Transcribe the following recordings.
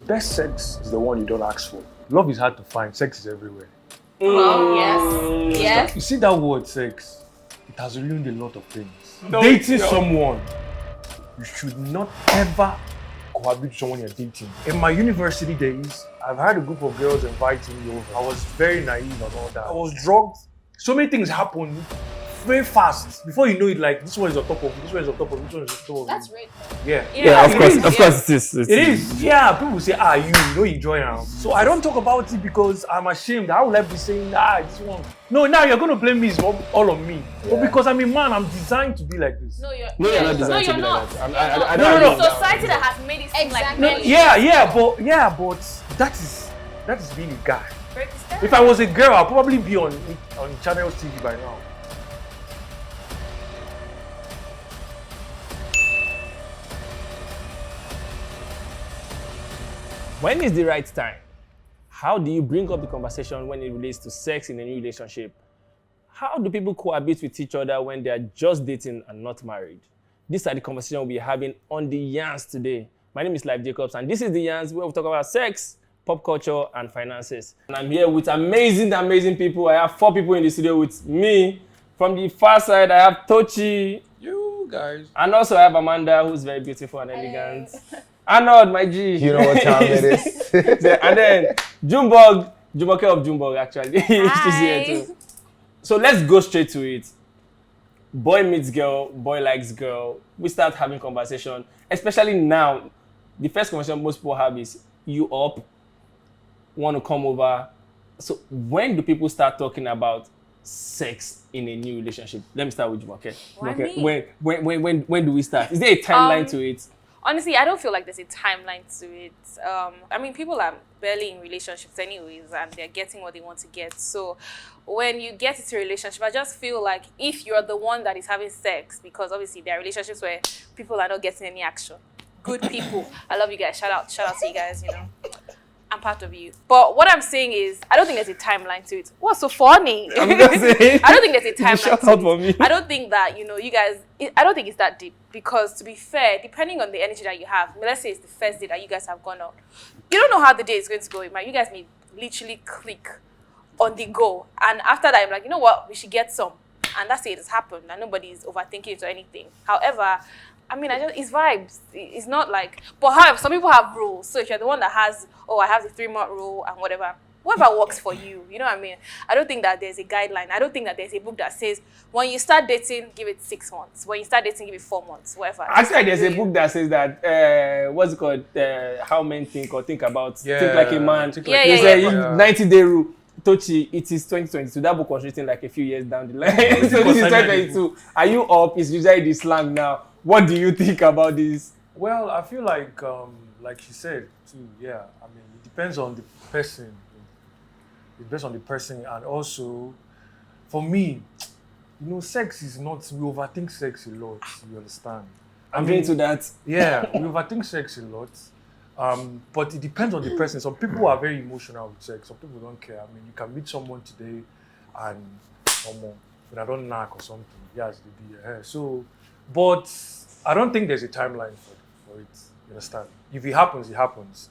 best sex is the one you don't ask for. Love is hard to find. Sex is everywhere. Well, yes. Yes. You see that word sex, it has ruined a lot of things. Dating someone, you should not ever cohabit with someone you're dating. In my university days, I've had a group of girls inviting me over. I was very naive and all that. I was drugged. So many things happened very fast. Before you know it, like this one is on top of you, this one is on top of you, this one is on top of you. That's right. Yeah, of course it is. It is. Yeah, people say, you know you join now. So I don't talk about it because I'm ashamed. How will I be saying, this one? No, now you're going to blame me, it's all on me. Yeah. But because I'm a man, I'm designed to be like this. No, you're not designed to be not. like that. No. Society that has made it seem like men. But that is being a guy. If I was a girl, I'd probably be on Channel TV by now. When is the right time? How do you bring up the conversation when it relates to sex in a new relationship? How do people cohabit with each other when they are just dating and not married? These are the conversations we'll be having on The Yarns today. My name is Lyfe Jacobz, and this is The Yarns, where we talk about sex, pop culture, and finances. And I'm here with amazing people. I have 4 people in the studio with me. From the far side, I have Tochi. You guys. And also I have Amanda, who's very beautiful and elegant. Arnold, my G. You know what time it is. And then Jumoke of Jumoke, actually. She's here too. So let's go straight to it. Boy meets girl, boy likes girl. We start having conversation, especially now. The first conversation most people have is, you up, want to come over. So when do people start talking about sex in a new relationship? Let me start with Jumoke. When do we start? Is there a timeline to it? Honestly, I don't feel like there's a timeline to it. I mean, people are barely in relationships anyways, and they're getting what they want to get. So when you get into a relationship, I just feel like if you're the one that is having sex, because obviously there are relationships where people are not getting any action. Good people. I love you guys. Shout out to you guys, you know. I'm part of you. But what I'm saying is, I don't think there's a timeline to it. What's so funny? I don't think there's a timeline shout to out it. for me. I don't think that, you guys, I don't think it's that deep. Because to be fair, depending on the energy that you have, let's say it's the first day that you guys have gone out, you don't know how the day is going to go. You guys may literally click on the go. And after that, I'm like, you know what? We should get some. And that's it. It's happened. And nobody's overthinking it or anything. However, I mean, it's vibes. It's not like, but however, some people have rules. So if you're the one that has, I have the 3-month rule and whatever works for you, you know what I mean? I don't think that there's a guideline. I don't think that there's a book that says, when you start dating, give it 6 months. When you start dating, give it 4 months, whatever. Actually, there's a book that says that, what's it called? How men think or think about, think like a man. It's a 90-day rule. Tochi, it is 2022. That book was written like a few years down the line. So this is 2022. Are you up? It's usually the slang now. What do you think about this? Well, I feel like she said too, yeah. I mean, it depends on the person. It depends on the person, and also, for me, sex is not, we overthink sex a lot, you understand? I'm into that. Yeah, we overthink sex a lot. But it depends on the person. Some people are very emotional with sex. Some people don't care. I mean, you can meet someone today and but I don't knock or something. Yes, they be here. So, but I don't think there's a timeline for it. You understand? If it happens, it happens.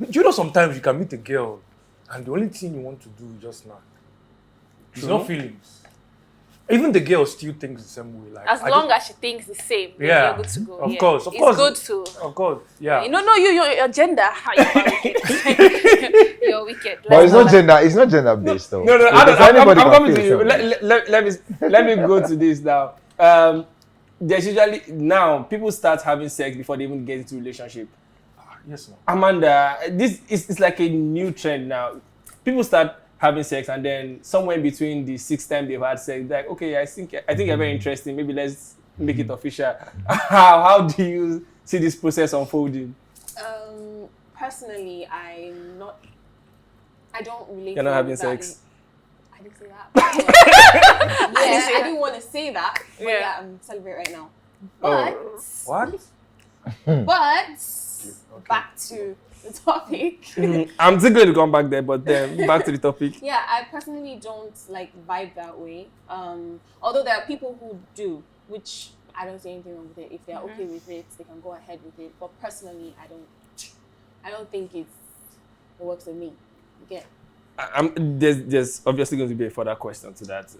Do sometimes you can meet a girl and the only thing you want to do is just knock. It's not feelings. Even the girl still thinks the same way. Like, as long as she thinks the same, you're good to go. Of course. It's good to. Of course, yeah. Your gender. You're wicked. But it's not gender. It's not gender based though. No. I'm coming to you. Let me go to this now. There's usually now people start having sex before they even get into a relationship. Yes, ma'am. Amanda, this is like a new trend now. People start having sex, and then somewhere in between the 6th time they've had sex, like, okay, I think you're very interesting. Maybe let's make it official. How do you see this process unfolding? Personally, I don't relate. You're not having sex. I didn't say that. I didn't want to say that. But yeah, I'm celebrating right now. But what? But back to the topic. I'm still going to come back there, but then back to the topic. Yeah, I personally don't vibe that way. Although there are people who do, which I don't see anything wrong with it. If they're okay with it, they can go ahead with it. But personally, I don't think it works with me. You get? There's obviously going to be a further question to that.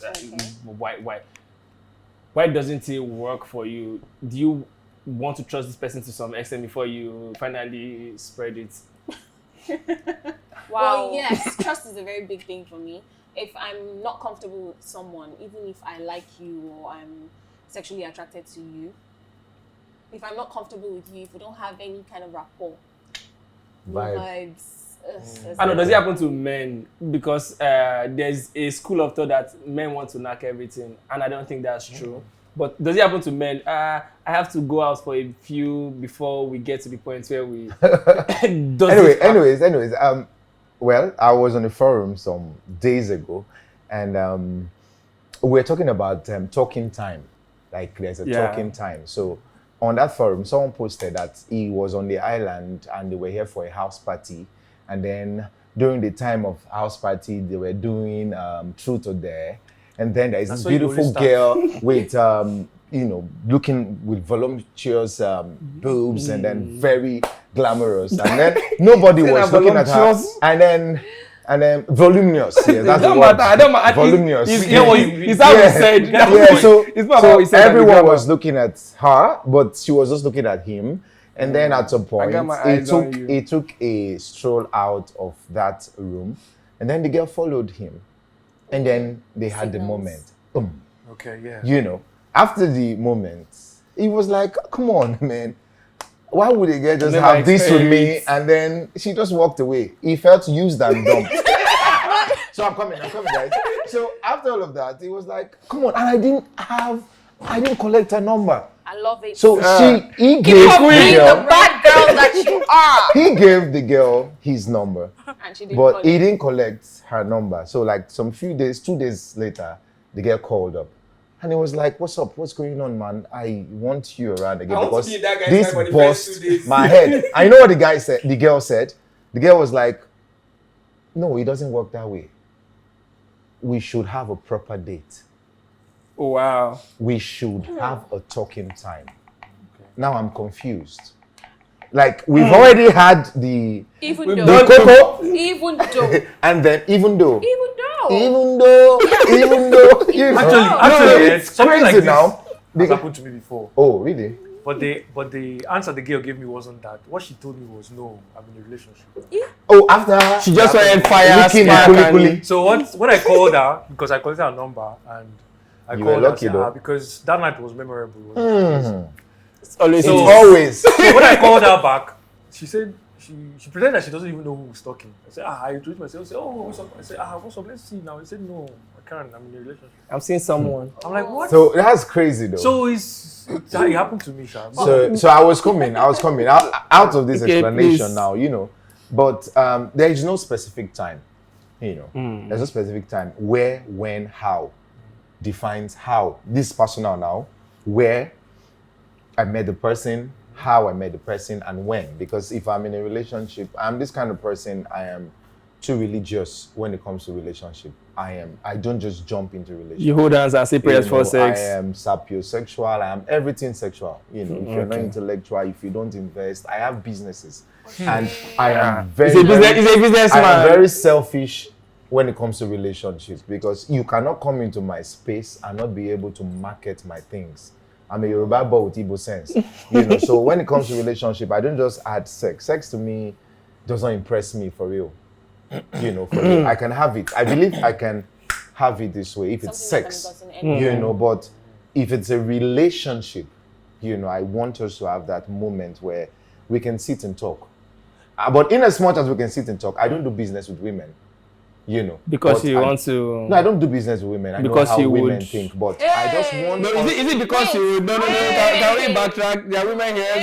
Why doesn't it work for you? Do you want to trust this person to some extent before you finally spread it? Wow. Well, yes, trust is a very big thing for me. If I'm not comfortable with someone, even if I like you or I'm sexually attracted to you, if I'm not comfortable with you, if we don't have any kind of rapport, vibes. I know, does it happen to men? Because there's a school of thought that men want to knock everything, and I don't think that's true. But does it happen to men? I have to go out for a few before we get to the point where we. Anyways. Well, I was on a forum some days ago, and we're talking about talking time. Like there's a talking time. So on that forum, someone posted that he was on the island and they were here for a house party. And then during the time of house party, they were doing truth or dare. And then there is this beautiful girl with, looking with voluptuous boobs and then very glamorous. And then nobody was looking at her. And then voluminous. Yeah, that's the word. Voluminous. It's how we said. Yeah, so everyone was looking at her, but she was just looking at him. And then at some point, he took a stroll out of that room, and then the girl followed him, and then they had the moment. Okay, yeah. You know, after the moment, he was like, "Come on, man, why would a girl just have this with me?" And then she just walked away. He felt used and dumb. So I'm coming, guys. So after all of that, he was like, "Come on," and I didn't collect her number. I love it. So he gave the bad girl that you are. He gave the girl his number, and she didn't but he didn't collect her number. So like 2 days later, the girl called up, and he was like, "What's up? What's going on, man? I want you around again because this bust my head." I know what the guy said. The girl said. The girl was like, "No, it doesn't work that way. We should have a proper date. Oh, wow. We should have a talking time." Okay. Now I'm confused. Like we've already had the cocoa, and then even though, you know, actually, it's crazy like now. This happened to me before. Oh, really? But the answer the girl gave me wasn't that. What she told me was, "No, I'm in a relationship." Yeah. Oh, after she just went fire. So when I called her, because I collected her number and I called her because that night was memorable. It's always. So when I called her back, she said she pretended that she doesn't even know who was talking. I said, I introduced myself. I said, "Oh, what's up?" I said, what's up? Let's see now. He said, "No, I can't. I'm in a relationship." I'm seeing someone. I'm like, what? So that's crazy though. So it happened to me, Sha. So I was coming out of this explanation now, you know. But there is no specific time, you know. There's no specific time. Where, when, how defines how. This is personal now. Where I met the person, how I met the person, and when. Because if I'm in a relationship, I'm this kind of person. I am too religious when it comes to relationship. I don't just jump into relationship. You hold hands and say prayers for sex. I am sapiosexual. I am everything sexual. You know, if you're not intellectual, if you don't invest, I have businesses, and I am very. He's a businessman. I am very selfish when it comes to relationships because you cannot come into my space and not be able to market my things. I'm a Yoruba boy with Igbo sense, you know. So when it comes to relationship, I don't just add sex. Sex to me doesn't impress me for real. You know, for me, I can have it. I believe I can have it this way if it's sex, you know. But if it's a relationship, you know, I want us to have that moment where we can sit and talk. But in as much as we can sit and talk, I don't do business with women. You know, because you want to. No, I don't do business with women. I because know how you women would think, but I just want. No, is it because you? No. Can we backtrack? There are women here.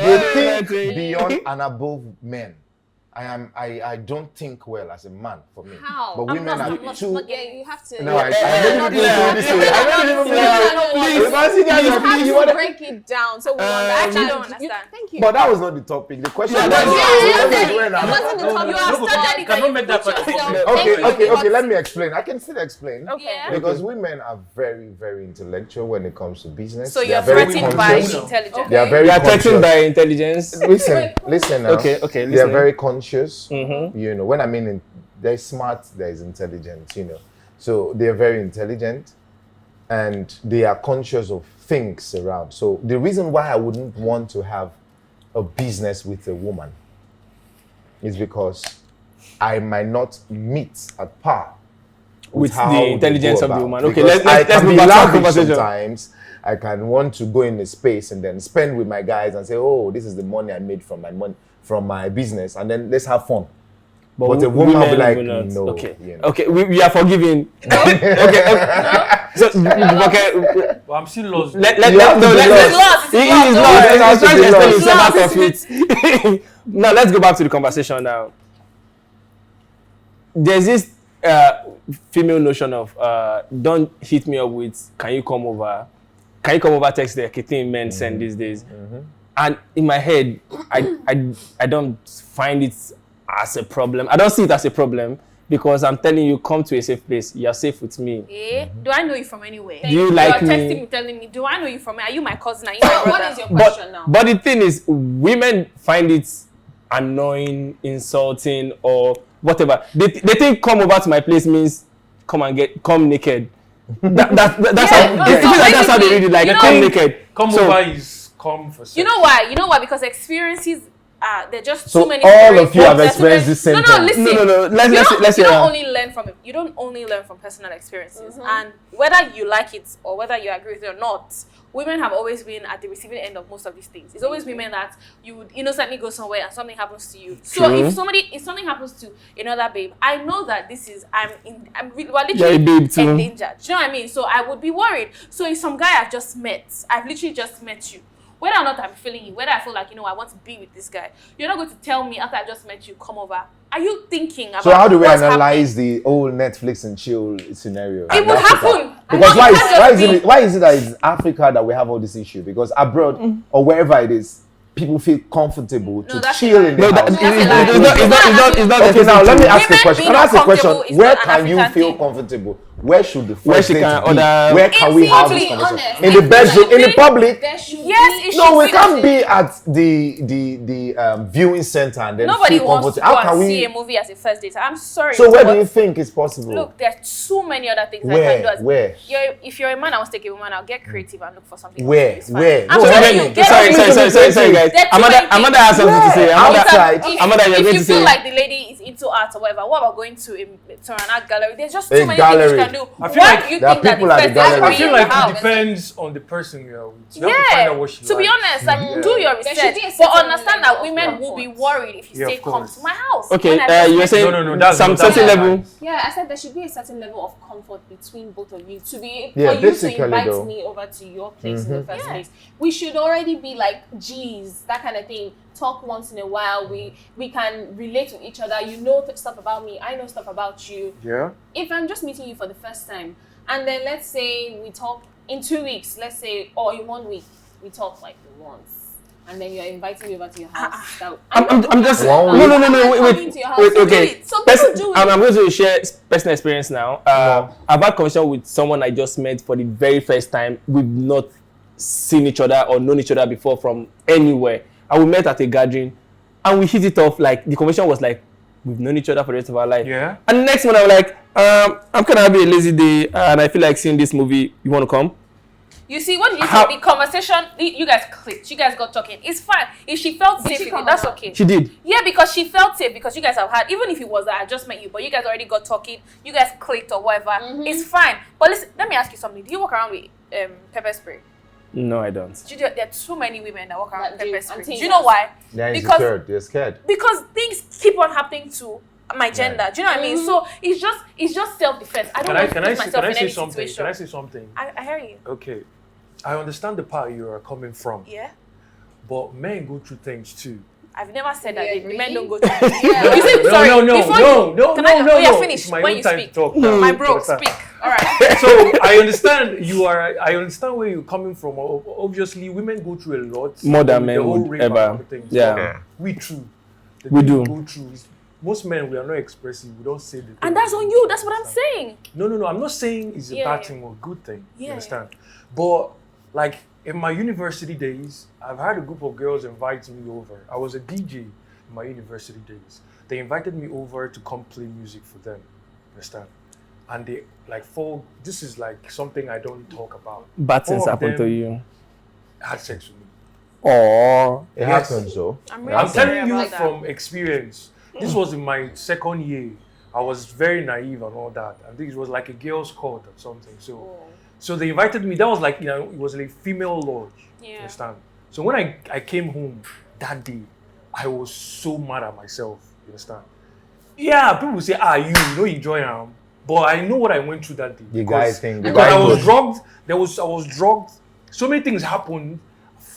You think beyond and above men. I don't think well as a man for me. How? But women are too. Yeah, you have to. No, I don't even do this way. I don't even You you have to want break it down. So we actually don't understand. Thank you. But that was not the topic. The question was It wasn't the topic. You have started it. Cannot make that Okay. Let me explain. I can still explain. Okay. Because women are very, very intellectual when it comes to business. So They you're are very threatened by conscious. intelligence. They are very You are conscious. threatened by intelligence. Listen now. Okay, They are listening. very conscious. Mm-hmm. You know, when I mean there's smart, there's intelligent, you know. So they are very intelligent and they are conscious of things around. So the reason why I wouldn't want to have a business with a woman is because I might not meet at par With how the they intelligence go of the about. woman. Okay, Because let's can move be back to the lavish conversation. sometimes. I can want to go in a space and then spend with my guys and say, oh, this is the money I made from my business, and then let's have fun. But a woman will be like, no. Okay, you know. okay, we are forgiving. okay. So, okay. But I'm still lost. Let's You have to be It's lost. lost. He It's is lost. lost. I was trying to explain It's himself out lost. of it. Now let's go back to the conversation now. There's this female notion of don't hit me up with can you come over? Can you come over text like a thing men send these days? And in my head, I don't find it as a problem. I don't see it as a problem because I'm telling you, come to a safe place. You're safe with me. Yeah. Do I know you from anywhere? Do you like You're me? texting me, telling me, do I know you from? Are you my cousin? Are you my brother? What is your question now? But the thing is, women find it annoying, insulting, or whatever. They think come over to my place means come naked. That's how they read it. Like come naked. Come So- over is come for sex. You know why? You know why? Because experiences there are just So too many. all of you have There's too many- experienced this same No, thing. listen. No. Let's you hear. don't only learn from it. You don't only learn from personal experiences, and whether you like it or whether you agree with it or not, women have always been at the receiving end of most of these things. It's always women that you would innocently go somewhere and something happens to you. So True. if something happens to another babe, I know that this is we're You're a literally babe too. endangered. Do you know what I mean? So I would be worried. So if some guy I've literally just met you. Whether or not I'm feeling you, whether I feel like, I want to be with this guy, you're not going to tell me after I just met you, come over. Are you thinking about So how do we what's analyze the old Netflix and chill scenario? It in would Africa? happen. Because It why is it that it's Africa that we have all this issue? Because abroad or wherever it is, people feel comfortable to that's chill a in the No, house. it's not. Okay, now let me ask a Women question. being Can I ask a question? uncomfortable is Where not an can you African feel thing. comfortable? Where should the Where first she date can be? order- Where can we have this To be conversation? honest, In the bedroom, in the public? there should Yes, be. it No, should we be. can't be at the viewing center and then Nobody feel wants to comfortable. go How can and see we? a movie as a first date. I'm sorry. So where but do you think it's possible? Look, there are so many other things that I can do. As Where? If you're a man, I want to take a woman. I'll get creative and look for something. Where? It's fine. Where? I'm No, telling let you. me- Get Sorry, guys. There are too many Amanda has something to say. Outside. Amanda, you're if going you to feel say. like the lady is into art or whatever, what about going to an art gallery? There's just A too many gallery. things you can do. I feel Why like do you there are think that people the at the first gallery. date I should feel be like in the it house? depends on the person you're with. You have to find out what she To be likes. honest, like do your There should research, be a but certain understand that level of women will be comfort. worried if you Yeah, say of come course. to my house. Okay, When I just you were met saying No, that's some not certain that level. nice. Yeah, I said there should be a certain level of comfort between both of you to be Yeah, for you to basically, invite though. me over to your place in the first place. We should already be like G's, that kind of thing. Talk once in a while. We can relate to each other. You know stuff about me. I know stuff about you. Yeah. If I'm just meeting you for the first time, and then let's say we talk in 2 weeks, let's say, or in 1 week, we talk like once, and then you're inviting me over to your house. I'm just One week. no. coming to your house. Wait, So okay. do it. So people do it. I'm going to share personal experience now. I've had conversation with someone I just met for the very first time. We've not seen each other or known each other before from anywhere. And we met at a gathering, and we hit it off. Like the conversation was like, we've known each other for the rest of our life. Yeah. And the next one, I was like, I'm kind of having a lazy day, and I feel like seeing this movie. You want to come? You see, what you How- say, the conversation, you guys clicked, you guys got talking. It's fine. If she felt safe she with come it, that's over? okay. She did. Yeah, because she felt safe because you guys have had, even if it was that I just met you, but you guys already got talking, you guys clicked or whatever, it's fine. But listen, let me ask you something. Do you walk around with pepper spray? No, I don't. There are too many women that walk around with That do, pepper spray. and Do you know why? They're Because insecure. They're scared. because things keep on happening to my gender. Do you know what I mean? So it's just self-defense. I don't Can want to I put myself in say any something? situation. Can I say something? I hear you. Okay. I understand the part you are coming from, Yeah. but men go through things too. I've never said that Yeah, the men really? don't go to Yeah. You see, sorry, before you, no. yeah, finish. It's my When own you time speak. to talk now. My bro, Understand? speak. All right. So I understand where you're coming from. Obviously, women go through a lot. More than with men the whole would rape and ever. everything. Yeah. So we too. The We thing do. Go through. Most men, we are not expressive. We don't say the thing. And that's on you. That's what I'm saying. No. I'm not saying it's a Yeah, bad yeah. thing or a good thing. You Yeah, understand? But like in my university days, I've had a group of girls invite me over. I was a DJ in my university days. They invited me over to come play music for them. Understand? And they this is like something I don't talk about. Bad things All of happen to them you. Had sex with me. Or It Yes. happens though. I'm really I'm sorry telling you about that. from experience. This was in my second year. I was very naive and all that. I think it was like a girls' court or something. So they invited me. That was like, it was like a female lodge. You Yeah. understand? So when I came home that day, I was so mad at myself. You understand? Yeah, people say, you know, enjoy them. But I know what I went through that day. The guy thing. Because I was drugged. I was drugged. So many things happened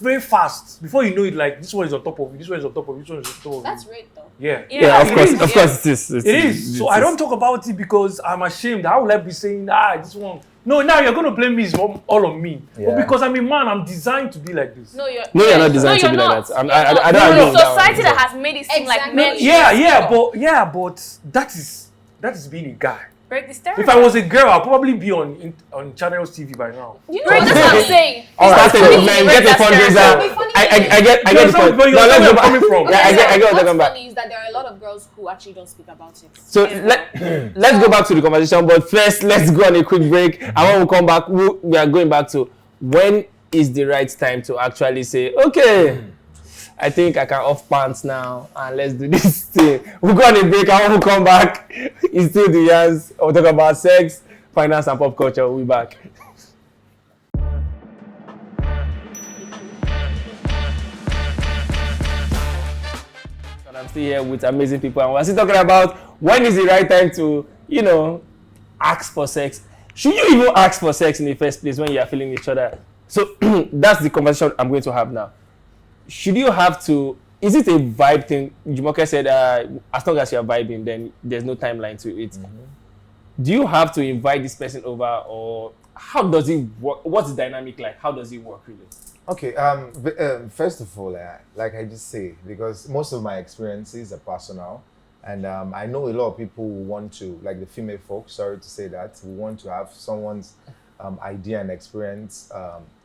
very fast. Before you know it, like this one is on top of you, this one is on top of you, this one is on top of you. That's rape though. Yeah. yeah, of it course, is. of course it is. It is. So I don't talk about it because I'm ashamed. How will I be saying, this one? No, now you're going to blame me. It's all on me. Yeah. But because I'm a man, I'm designed to be like this. No, you're not designed to you're be like not. that. I You're don't not. agree It's with that society one. that has made it seem like Exactly. men. But that is being a guy. Break the If stereotype. I was a girl, I'd probably be on Channels TV by now. You know Break, what? that's what I'm saying. All right, It's funny, man, break get a that fundraiser. stereotype. I get You the understand point. where No, let's you're go coming back. from? Yeah, I get what What's they're coming back. funny is that there are a lot of girls who actually don't speak about it. So let's go back to the conversation, but first let's go on a quick break. And when we come back, we are going back to when is the right time to actually say, okay, I think I can off pants now and let's do this thing. We'll go on a break and when we come back, it's still the years. We'll talk about sex, finance and pop culture. We'll be back. And I'm still here with amazing people and we're still talking about when is the right time to, ask for sex. Should you even ask for sex in the first place when you are feeling each other? So that's the conversation I'm going to have now. Should you have to, is it a vibe thing? Jumoke said, as long as you're vibing, then there's no timeline to it. Mm-hmm. Do you have to invite this person over or how does it work? What's the dynamic like? How does it work really? Okay, first of all, like I just say, because most of my experiences are personal, and I know a lot of people who want to, like the female folks, sorry to say that, who want to have someone's idea and experience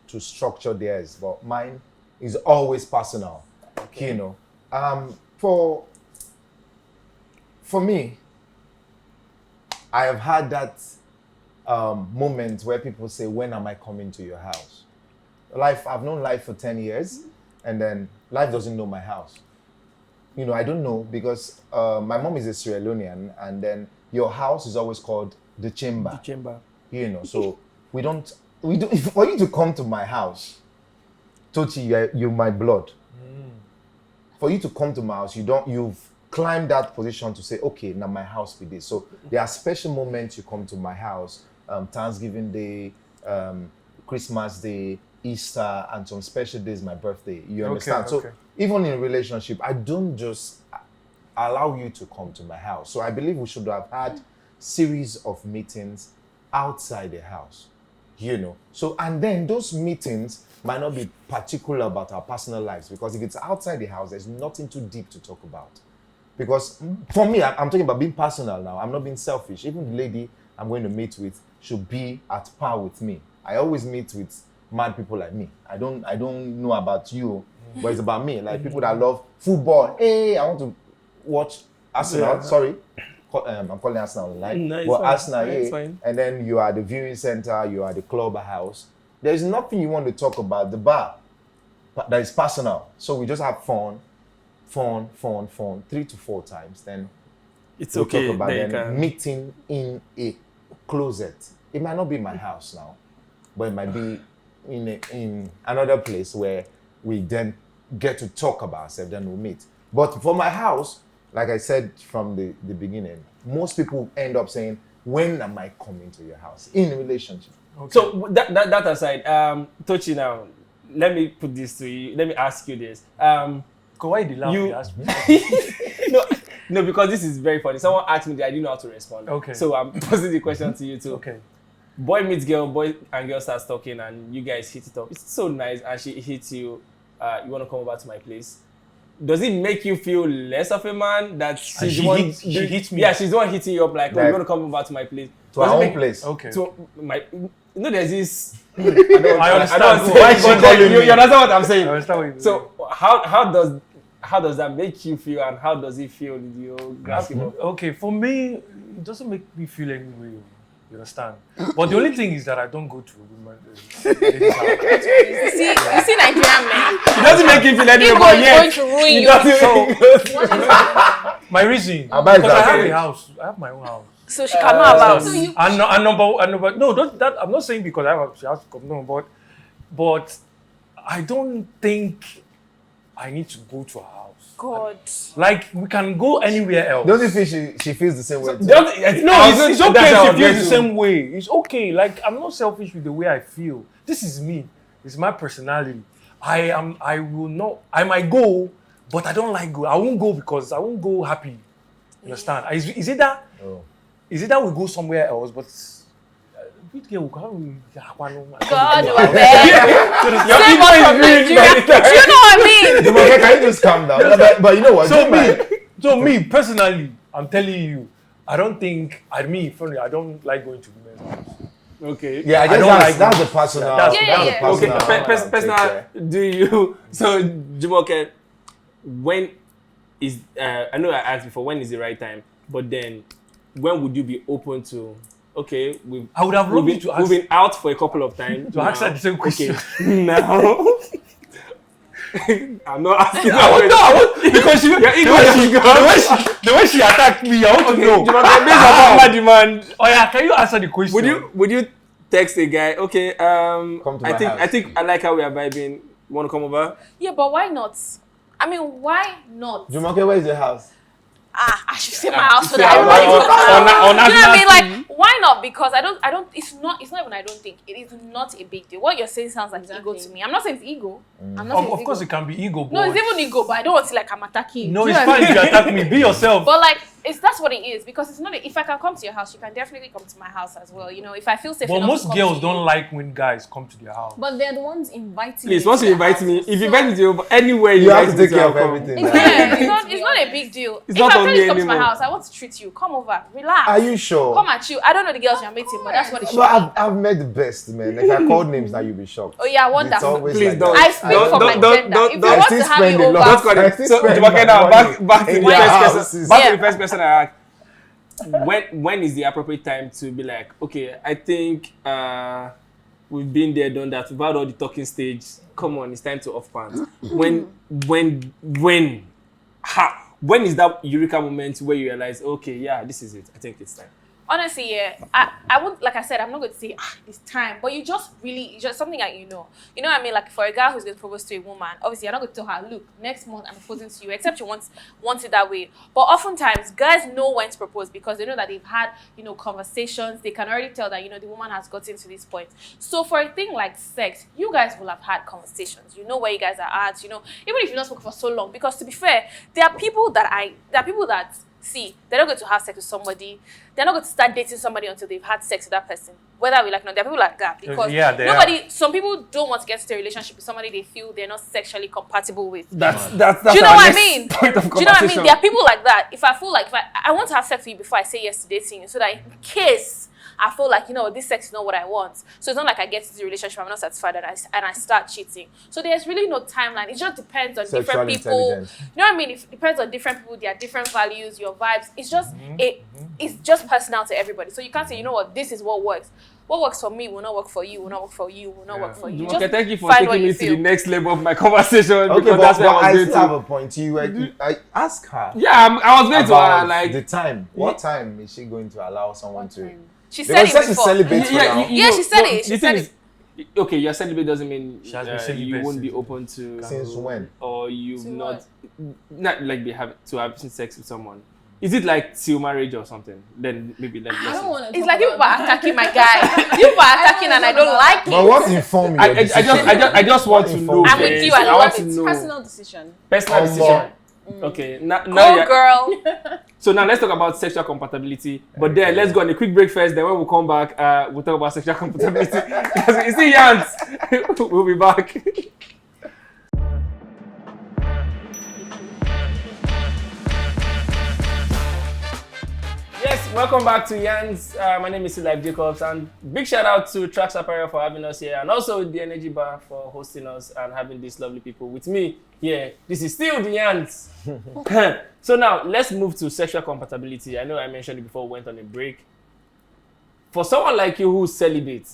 to structure theirs, but mine is always personal, okay. For me, I have had that moment where people say, when am I coming to your house? I've known Lyfe for 10 years, and then Lyfe doesn't know my house. I don't know because my mom is a Sierra Leonean, and then your house is always called the chamber. The chamber. So we don't, for you to come to my house, Tochi, you're my blood. For you to come to my house, you've climbed that position to say, okay, now my house be this. So there are special moments you come to my house, Thanksgiving Day, Christmas Day, Easter, and some special days, my birthday. You understand? Okay. So even in a relationship, I don't just allow you to come to my house. So I believe we should have had series of meetings outside the house, So, and then those meetings might not be particular about our personal lives, because if it's outside the house, there's nothing too deep to talk about. Because for me, I'm talking about being personal now. I'm not being selfish. Even the lady I'm going to meet with should be at par with me. I always meet with mad people like me. I don't know about you, but it's about me. Like people that love football. Hey, I want to watch Arsenal. Yeah. Sorry. I'm calling Arsenal online. No, it's but fine. Arsenal, It's fine. and then you are at the viewing center, you are at the club house. There's nothing you want to talk about the bar that is personal. So we just have fun, 3 to 4 times. Then It's we'll okay. talk about then then meeting in a closet. It might not be my house now, but it might be in another place where we then get to talk about ourselves, then we'll meet. But for my house, like I said from the beginning, most people end up saying, when am I coming to your house? In a relationship. Okay. So that aside, Tochi, now let me put this to you. Let me ask you this. Why did you laugh? You- You asked me. No, because this is very funny. Someone asked me that I didn't know how to respond. Okay. So I'm posing the question to you too. Okay. Boy meets girl, boy and girl starts talking, and you guys hit it up. It's so nice, and she hits you. You want to come over to my place? Does it make you feel less of a man that she's she the one? hits me. Yeah, she's the one hitting you up like, oh, Like- you want to come over to my place? To our Does it own make- place. Okay. To my, there's this. I understand. Why is she but calling me? you understand what I'm saying? I understand what you mean. So how does that make you feel, and how does it feel with your basketball? Okay, for me, it doesn't make me feel any way. You understand? But the only thing is that I don't go to women. You see Nigerian men. It doesn't make you feel any Igbo way, is yes. going to ruin It you. doesn't. My reason, Abba is because I have okay. a house. I have my own house. So she cannot about. So you And number no, that I'm not saying because I have she has to come. No, but I don't think I need to go to her house. God. Like we can go anywhere else. Don't you feel she feels the same way? too? No, it's That's okay how if I'm you feel the getting same way. It's okay. Like I'm not selfish with the way I feel. This is me. It's my personality. I will not. I might go, but I don't like go. I won't go because I won't go happy. You understand? Is it that? Oh. Is it that we go somewhere else? But which girl can God, you are bad. Your Save ego us is from ruined Nigeria. by the time. Do you know what I mean? Jumoke, can you just calm down? But you know what? So me personally, I'm telling you, I don't think funny. I don't like going to women's house. Okay. Yeah, I I guess don't that's, like that's it. the personal. Yeah, that's- Yeah, that's yeah, the yeah. Okay, personal. personal. Do you? So Jumoke, when is? I know I asked before. When is the right time? But then, when would you be open to? Okay, I would have loved you to ask. we've been out for a couple of times. To ask her the same question. Okay, now. I'm not asking. I want because Your ego is gone. the way she attacked me, I want to Okay, know. Jumoke, based on my demand. Oh yeah, can you answer the question? Would you text a guy? Okay, Come to my house. I think I like how we are vibing. You want to come over? Yeah, but why not? I mean, why not? Jumoke, where is your house? I should say my house so Say that everybody on- knows my on- house. on Do you know what I mean? national Like, why not? Because I don't. It's not even. I don't think it is not a big deal. What you're saying sounds like ego to me. I'm not saying it's ego. I'm not saying Of it's course, ego. it can be ego. No, but it's even ego, but I don't want to like I'm attacking you. no, Do you it's know what I fine mean? if you attack me. Be yourself. But like, that's what it is because it's not. If I can come to your house, you can definitely come to my house as well. You know, if I feel safe But enough most to come girls to you. don't like when guys come to their house. But they're the ones inviting Please, you once to you their invite me, houses. if you So- invite me to anywhere You have invite to me take care of I'll come. everything. Yeah, it's not a big deal. It's If not my on friend me is coming to my anymore. house, I want to treat you. Come over, relax. Are you sure? Come at you. I don't know the girls you're meeting, but that's what it should Well, be. I've met the best, man. If I called names now, you'll be shocked. Oh yeah, It's wonderful. always Please like don't. that. I speak for my gender. If you don't- want still to have spend me a over, lot. Don't call I it. still So, spend Jumoke, my now money back to in the their first houses. question. Back to Yeah. the first question I asked. When is the appropriate time to be like, okay, I think we've been there, done that. We've had all the talking stage. Come on, it's time to off pants. When is that eureka moment where you realize, okay, yeah, this is it. I think it's time. honestly, yeah, I won't, like I said, I'm not going to say it's time, but it's just something that you know what I mean. Like for a guy who's going to propose to a woman, obviously you're not going to tell her, look, next month I'm proposing to you, except you want it that way. But oftentimes guys know when to propose because they know that they've had conversations. They can already tell that the woman has gotten to this point. So for a thing like sex, you guys will have had conversations. You know where you guys are at. Even if you've not spoken for so long, because to be fair, there are people that see, they're not going to have sex with somebody. They're not going to start dating somebody until they've had sex with that person. Whether we like or not, there are people like that. Because some people don't want to get into a relationship with somebody they feel they're not sexually compatible with. That's Do you know our what I next mean? point of Do you know what I mean? conversation. There are people like that. If I feel like I want to have sex with you before I say yes to dating you, so that in case I feel like, this sex is not what I want. So it's not like I get into the relationship, I'm not satisfied, and I start cheating. So there's really no timeline. It just depends on Sexual different people. intelligence. You know what I mean? It depends on different people, their different values, your vibes. It's just it's just personal to everybody. So you can't say, this is what works. What works for me will not work for you, will not work for you, will not work for you. Okay, thank you for find what taking me you to the feel. next level of my conversation. Okay, because but that's where I I was still going have to. a point. I ask her. Yeah, I was going to About like. the time. What time is she going to allow someone to? She said Because it she's before. celibate for now. Yeah, she said it. She The said thing is, okay, your celibate doesn't mean She has been you celibate won't be since- open to Since when? or you've To not like be having sex with someone. Is it like till marriage or something? Then maybe let's I don't want to. It's like people are attacking my guy. People are attacking and I don't like But it. what inform your decision? I just want to know. I'm with you, I want love to it. know. Personal decision. Personal decision. Okay. Now Go girl. So now let's talk about sexual compatibility. But then let's go on a quick break first. Then when we come back, we'll talk about sexual compatibility. You see, Yans, we'll be back. Yes, welcome back to Yans. My name is Lyfe Jacobz, and big shout out to Tracks Apparel for having us here, and also the Energy Bar for hosting us and having these lovely people with me here. This is still the Yans. So now let's move to sexual compatibility. I know I mentioned it before we went on a break. For someone like you who's celibate,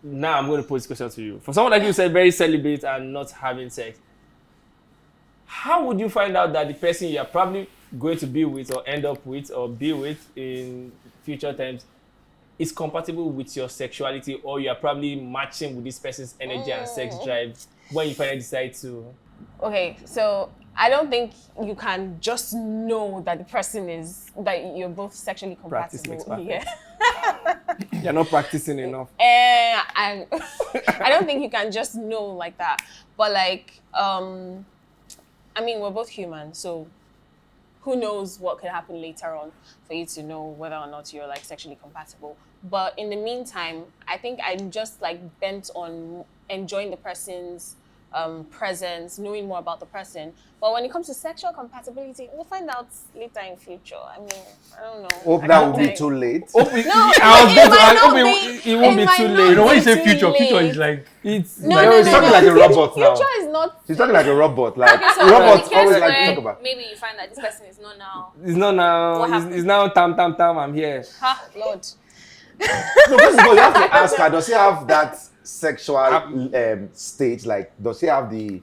now I'm going to pose this question to you. For someone like you who's very celibate and not having sex, how would you find out that the person you're probably going to be with or end up with or be with in future times is compatible with your sexuality, or you're probably matching with this person's energy and sex drive when you finally decide to? Okay, so I don't think you can just know that the person is, that you're both sexually Practice compatible. makes Yeah. You're not practicing enough. I don't think you can just know like that. But like, I mean, we're both human, so who knows what could happen later on for you to know whether or not you're like sexually compatible. But in the meantime, I think I'm just like bent on enjoying the person's presence, knowing more about the person. But when it comes to sexual compatibility, we'll find out later in future. I mean, I don't know. Hope that will be too late. It won't be too late. You know, when you say future, future is like It's No, he's talking like a robot now. Future is not. He's talking like a robot. Like Okay, so robots in the always case like to where talk about. maybe you find that this person is not now. It's not now. What happened? It's now tam. I'm here. Ha, Lord. No, first of all, you have to ask her, does he have that sexual stage? Like, does he have the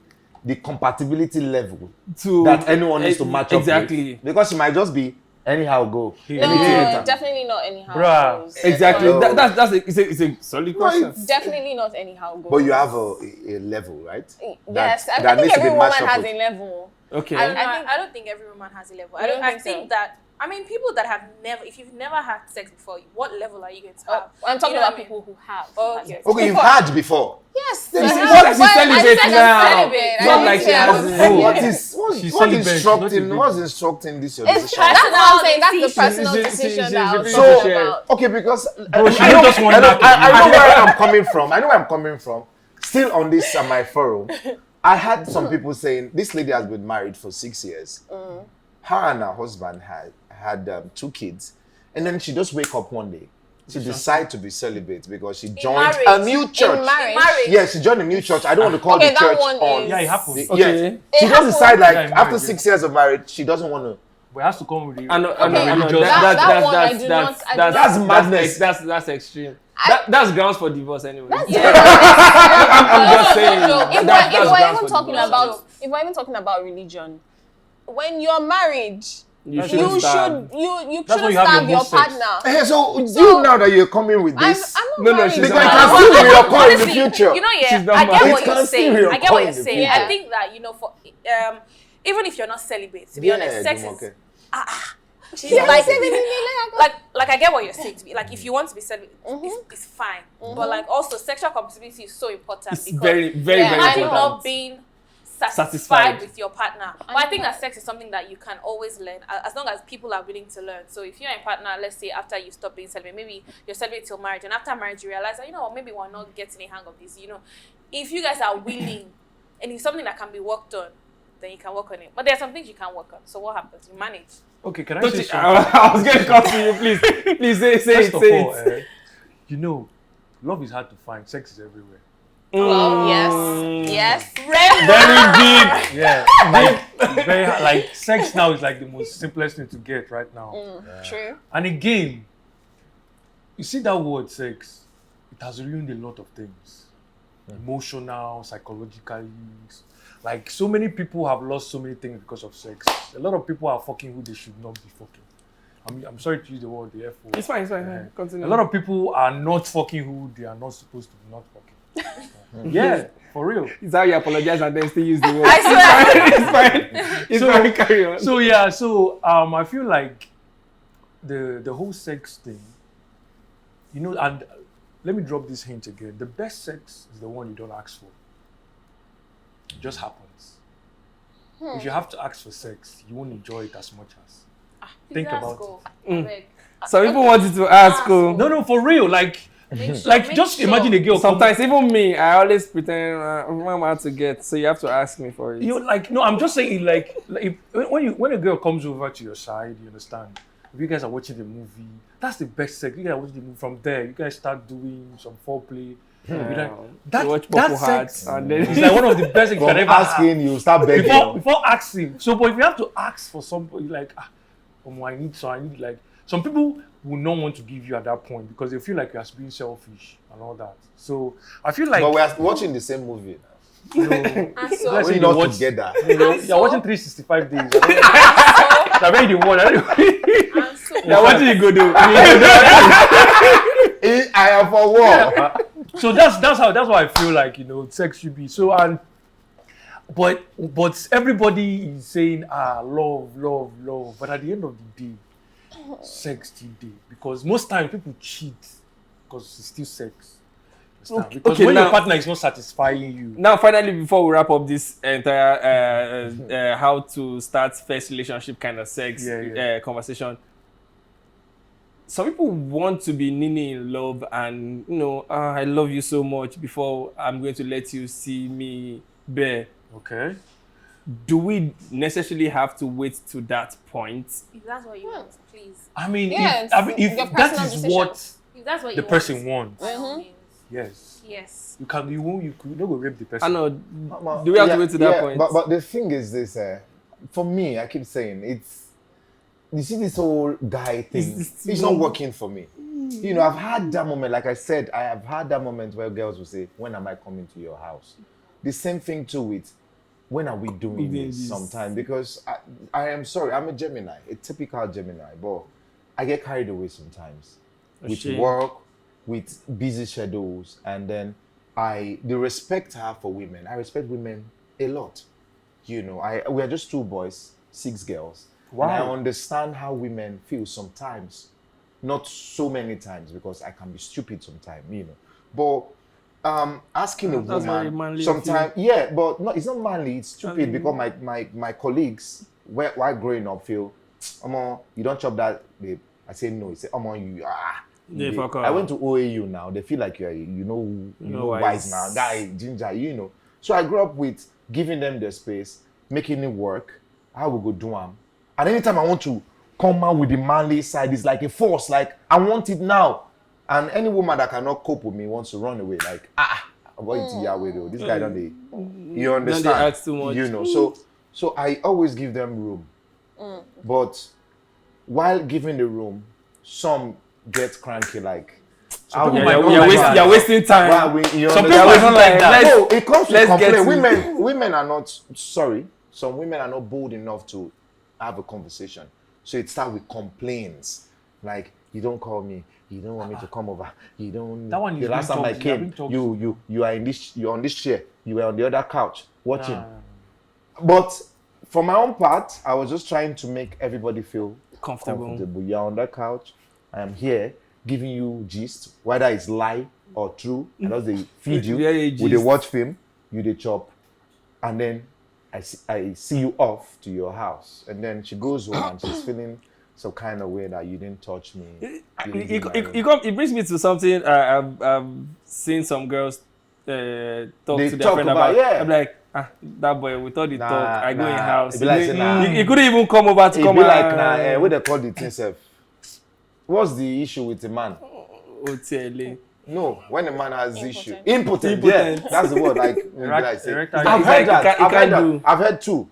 compatibility level To that anyone needs to match up exactly. with? Because she might just be anyhow go. No, Anything. definitely not anyhow. Bruh. goes. Exactly. No. It's a solid question. Definitely not anyhow goes. But you have a level, right? Yes, I that think needs to be every woman matched up has with. a level. Okay. I don't think every woman has a level. You don't I think think so? that, I mean, people that have never, if you've never had sex before, what level are you going to have? I'm talking You know about what I mean? people who have. Oh, had okay. sex. Okay, you've had before. Yes. Then I you see, have. what is But celibate I said I'm now? celibate. It's not I like didn't she say I has- was Oh. What celibate. is She's what celibate, instructing? not a What's big- instructing this? Your It's decision? that's what I'm saying. That's the She's- personal she's- decision she's that I a was bit talking share. about. Okay, because she don't just want that. I know where I'm coming from. I know where I'm coming from. Still on this my forum, I had some people saying this lady has been married for 6 years. Her and her husband had 2 kids, and then she just wake up one day. She decided to be celibate because she joined a marriage. new church. In marriage. Marriage. Yeah, she joined a new church. I don't want to call Okay, the that church one on. is- Yeah, it happens. Okay. Yes. She It just decided like Yeah, in after marriage, 6 years of marriage, she doesn't want to. But it has to come with the I know. religious- That one I do not- I do not- That's madness. That's extreme. That's grounds for divorce anyway. I'm just saying. If That's we're grounds even for talking divorce. about, if we're even talking about religion, when you're married, You you shouldn't should starve. you That's when shouldn't you have starve your your most sex. partner. Hey, so you now that you're coming with I'm this, not No, married. she's because not it married. can still be your call in the Honestly, future. you know, She's yeah, not I get married. what It you're can saying. still be I get what a you're call in saying. the I future. think that, you know, for even if you're not celibate, to be Yeah, honest, sex Jumoke. is she's Yeah, like, like, like I get what you're saying. To be like, if you want to be celibate, it's fine. But like also, sexual compatibility is so important It's because very, very, Yeah, very and important. not being satisfied Satisfied. with your partner. But I think that sex is something that you can always learn as long as people are willing to learn. So if you're a partner, let's say after you stop being celibate, maybe you're celibate till marriage, and after marriage you realize that, you know what, maybe we're not getting a hang of this. You know, if you guys are willing and it's something that can be worked on, then you can work on it. But there are some things you can't work on. So what happens? You manage. Okay, can I Don't say you- something? I was getting caught to you, please. Please say First of it. all, you know, love is hard to find. Sex is everywhere. well, yes. Very deep. Yeah, like it's very hard. Like sex now is like the most simplest thing to get right now. True. And again, you see that word sex, it has ruined a lot of things. Emotional, psychologically. Like so many people have lost so many things because of sex. A lot of people are fucking who they should not be fucking. I'm sorry to use the word, the F word. It's fine. Continue. A lot of people are not fucking who they are not supposed to be not fucking. Yeah, for real. It's how you apologize and then still use the word. I swear. It's fine. It's fine. Carry on. So yeah, so I feel like the whole sex thing, you know, and let me drop this hint again. The best sex is the one you don't ask for. It just happens. If you have to ask for sex, you won't enjoy it as much as. Think about it. Some people wanted to ask. No, for real. Like just imagine a girl. Sometimes even me, I always pretend I'm out to get. So you have to ask me for it. You like no. I'm just saying like when a girl comes over to your side, you understand. If you guys are watching the movie, that's the best sex. You guys are watching the movie. From there, you guys start doing some foreplay. That sex and then is like one of the best things you can ever asking, you start begging. Before asking. So, but if you have to ask for somebody, like, I need like, some people will not want to give you at that point because they feel like you're being selfish and all that. So, I feel like. But we are watching the same movie. You know, we're not together. You know, you're watching 365 days. They're very the one. Now, what do you go do? I am for war. Yeah. So that's how I feel like, you know, sex should be. So but everybody is saying love, but at the end of the day, sex still day, because most times people cheat because it's still sex. Because when your partner is not satisfying you. Now, finally, before we wrap up this entire how to start first relationship kind of sex conversation, some people want to be nini in love and, you know, I love you so much before I'm going to let you see me bare. Okay. Do we necessarily have to wait to that point? If that's what you want, please. I mean, yes, if that is decision. what If that's what the person wants, yes. You not go rape the person. I know. Do we have to wait to that point? But the thing is this, for me, I keep saying you see this whole guy thing, it's not working for me. You know, I've had that moment, like I said, I have had that moment where girls will say, when am I coming to your house? The same thing too with, when are we doing this sometime? Because I am sorry, I'm a Gemini, a typical Gemini, but I get carried away sometimes with work, with busy schedules, and then the respect I have for women, I respect women a lot. You know, we are just 2 boys, 6 girls. Wow. And I understand how women feel sometimes, not so many times, because I can be stupid sometimes, you know. But asking a woman sometimes, but no, it's not manly, it's stupid, because my colleagues, while growing up, feel, you don't chop that, babe. I say no. He say, you I went to OAU now. They feel like you know wise now, guy, ginger, you know. So I grew up with giving them the space, making it work. How we go do them. And anytime I want to come out with the manly side, it's like a force. Like, I want it now. And any woman that cannot cope with me wants to run away. Like, I'm going to Yahweh though. This guy you understand? Don't they ask too much. You know, so I always give them room. But while giving the room, some get cranky like, you're wasting time. Some people are not like that. No, it comes to complain. Women are not, sorry, some women are not bold enough to have a conversation. So it starts with complaints. Like, you don't call me, you don't want me to come over, you don't. That one the last time I came, you are you're on this chair, you were on the other couch watching. But for my own part, I was just trying to make everybody feel comfortable. You're on that couch, I am here giving you gist, whether it's lie or true, and as they feed you with a watch film, you they chop, and then I see you off to your house, and then she goes home and she's feeling some kind of way that you didn't touch me. It brings me to something I've seen some girls talk to their friend about. Yeah. I'm like, that boy, we thought he talk. I go in house. He couldn't even come over to come. Be like, what they call the thing, self. What's the issue with the man? No, when a man has issue, impotent. Yeah, that's the word. Like, I've heard that. I've heard 2.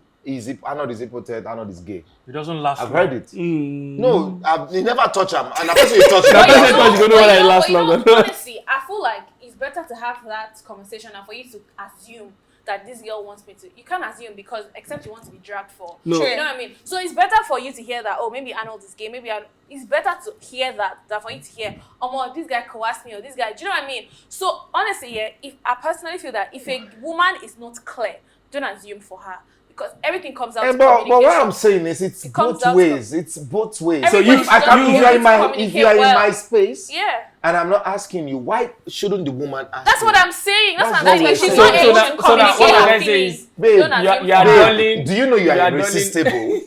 Arnold is impotent. Arnold is gay. It doesn't last. I've heard it. No, he never touch him, and the person he touch him. Honestly, I feel like it's better to have that conversation and for you to assume that this girl wants me to. You can't assume, because except you want to be dragged for. No. You know what I mean? So it's better for you to hear that, maybe Arnold is gay, it's better to hear that than for you to hear, this guy coerced me, or this guy, do you know what I mean? So honestly, if I personally feel that if a woman is not clear, don't assume for her. because everything comes out to But communication. what I'm saying is, it's comes both down ways. It's both ways. So Everybody if I should can, be if you able are to in my, if communicate you are in well. my space, Yeah. and I'm not asking you, why shouldn't the woman ask? That's me? what I'm saying. That's what I'm That's saying. what She's we're not saying. able So to now what communicate I'm her saying is, feelings. Babe, Don't assume you are for her. darling. do you know you You are are irresistible?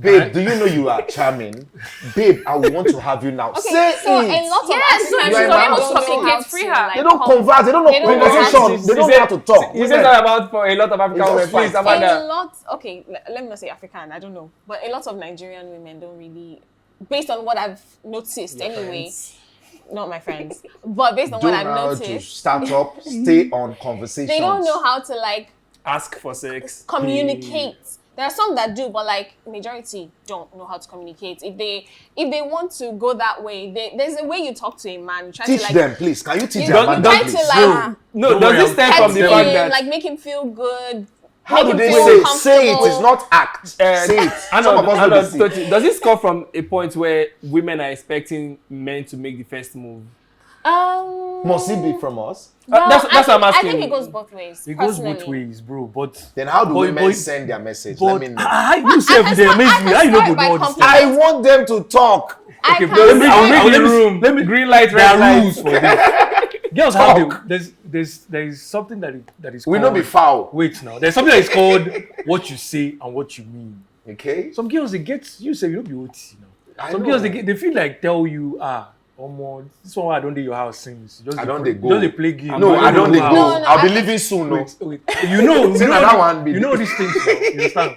Babe, do you know you are charming? Babe, I want to have you now. Okay, Say so it. a lot of Yes, so if African she's women not able to don't know communicate, how free to, her. like, They don't converse. They don't know They don't know conversation. how to- They don't know how to talk. You said that about for a lot of African It's women. just Please, fine. Amanda. A lot, okay, let me not say African, I don't know. But a lot of Nigerian women don't really, based on what I've noticed anyway, not my friends, but based on Don't what I've know how to noticed, start up, stay on conversations. they don't know how to like Ask for sex. communicate. There are some that do, but like majority don't know how to communicate. If they want to go that way, there's a way you talk to a man. You try Teach to like them, please. Can you teach you them? try Amanda, to please? like No, Don't does worry, this stem pet from the fact him, that like make him feel good. How make do him they feel say? Say it. comfortable. It's not act. Say it. Some of us know Arnold, this. does this come from a point where women are expecting men to make the first move? Must it be from us? Well, that's what I'm I asking. think it goes both ways. It goes both personally. ways, bro. But Then how do Boy, women boy, send their message? but Let me know. you say I they can amaze me. How you know start go by know all this stuff? complimenting- I want them to talk. I Okay, can but let me- start- I will make let the me- room. let me- Green light, There red are light. rules for this. Girls have Talk. there is something that is We called, not be foul. Wait now. There's something that is called what you say and what you mean. Okay. Some girls they get you say you don't be OT now. I Some know. girls they feel like tell you this one I don't do your house since. I don't they go. Just they play game. No, I don't. They go go. out. No, I'll be I- leaving soon. No. Wait. You know Say that one be you know the- these things now, you understand?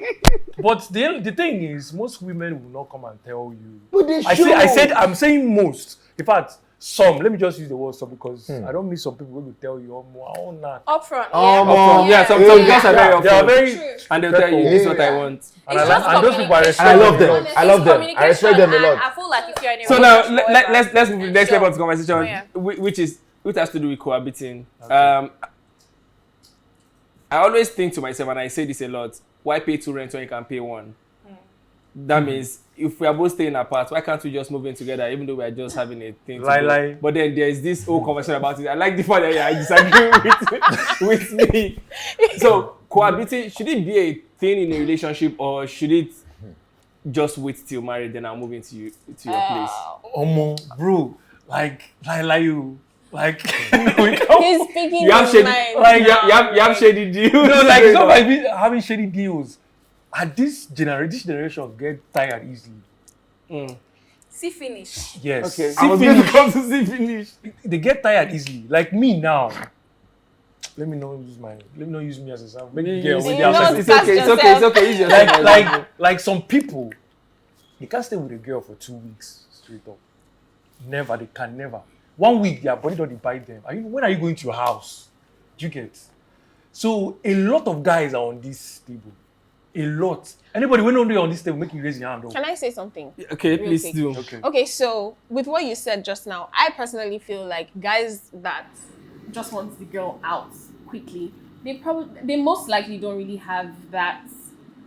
But the thing is, most women will not come and tell you. But they I should. said I'm saying most. In fact, some. Let me just use the word some because I don't mean some people will tell you I want that. Upfront. Yeah, some Yeah. girls are very They are upfront. very True. And they'll tell you, this is what I want. and It's I just like and those people I respect. And I love them. Honestly, I love it's them. I communication, respect them a lot. and I feel like if you're in a So now relationship, let's move to the next Sure. level of the conversation, Oh, yeah. which has to do with cohabiting. I always think to myself, and I say this a lot: why pay 2 rent when you can pay 1? That means if we are both staying apart, why can't we just move in together, even though we are just having a thing? Lie. But then there is this whole conversation about it. I like the fact that I disagree with me. So cohabiting, should it be a thing in a relationship, or should it just wait till married, then I'll move into your place? Bro, like you. Like He's speaking You have his shady, mind like now. you have shady deals. No, like it's not like me having shady deals. And this generation get tired easily. see finish. Yes. Okay. I was going to come to see finish. They get tired easily. Like me now. Let me not use me as a sample. Maybe You- girl you- with know, their It's okay. Use your like some people, they can't stay with a girl for 2 weeks straight up. Never, they can never. 1 week, their body don't invite them. When are you going to your house? Do you get? So a lot of guys are on this table. A lot. Anybody when on this table, make you raise your hand. Can I say something? Okay, Real please quick. do. Okay. Okay, so with what you said just now, I personally feel like guys that just want the girl out quickly, they most likely don't really have that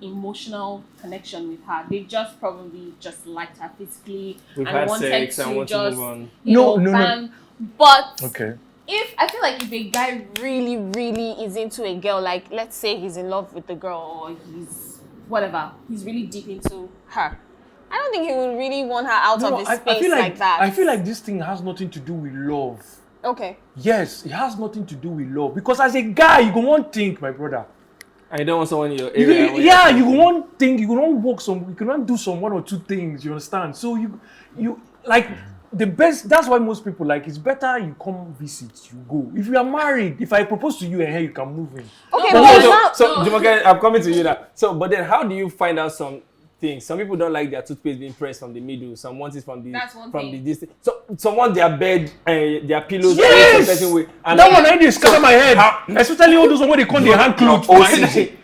emotional connection with her. They just probably just liked her physically We've and had wanted sex to and want to just move on. No. bam. But Okay. I feel like if a guy really, really is into a girl, like let's say he's in love with the girl or he's whatever, he's really deep into her, I don't think he would really want her out of his space I feel like that. I feel like this thing has nothing to do with love. Okay. Yes, it has nothing to do with love. Because as a guy, you go one think, my brother. And you don't want someone in your area. You go one think, you go one walk some, you can one do some 1 or 2 things, you understand? So you like the best, that's why most people like it's better you come visit, you go. If you are married, if I propose to you and here you can move in. Okay, No, but so, now, so Jumoke, I'm coming to you now. So, but then how do you find out some things? Some people don't like their toothpaste being pressed from the middle. Some want it from the That's one from thing. the distance. So some want their bed, their pillows. Yes! a certain way. And That one I did scatter my head. Especially all those when they come their hand clothes. OCD.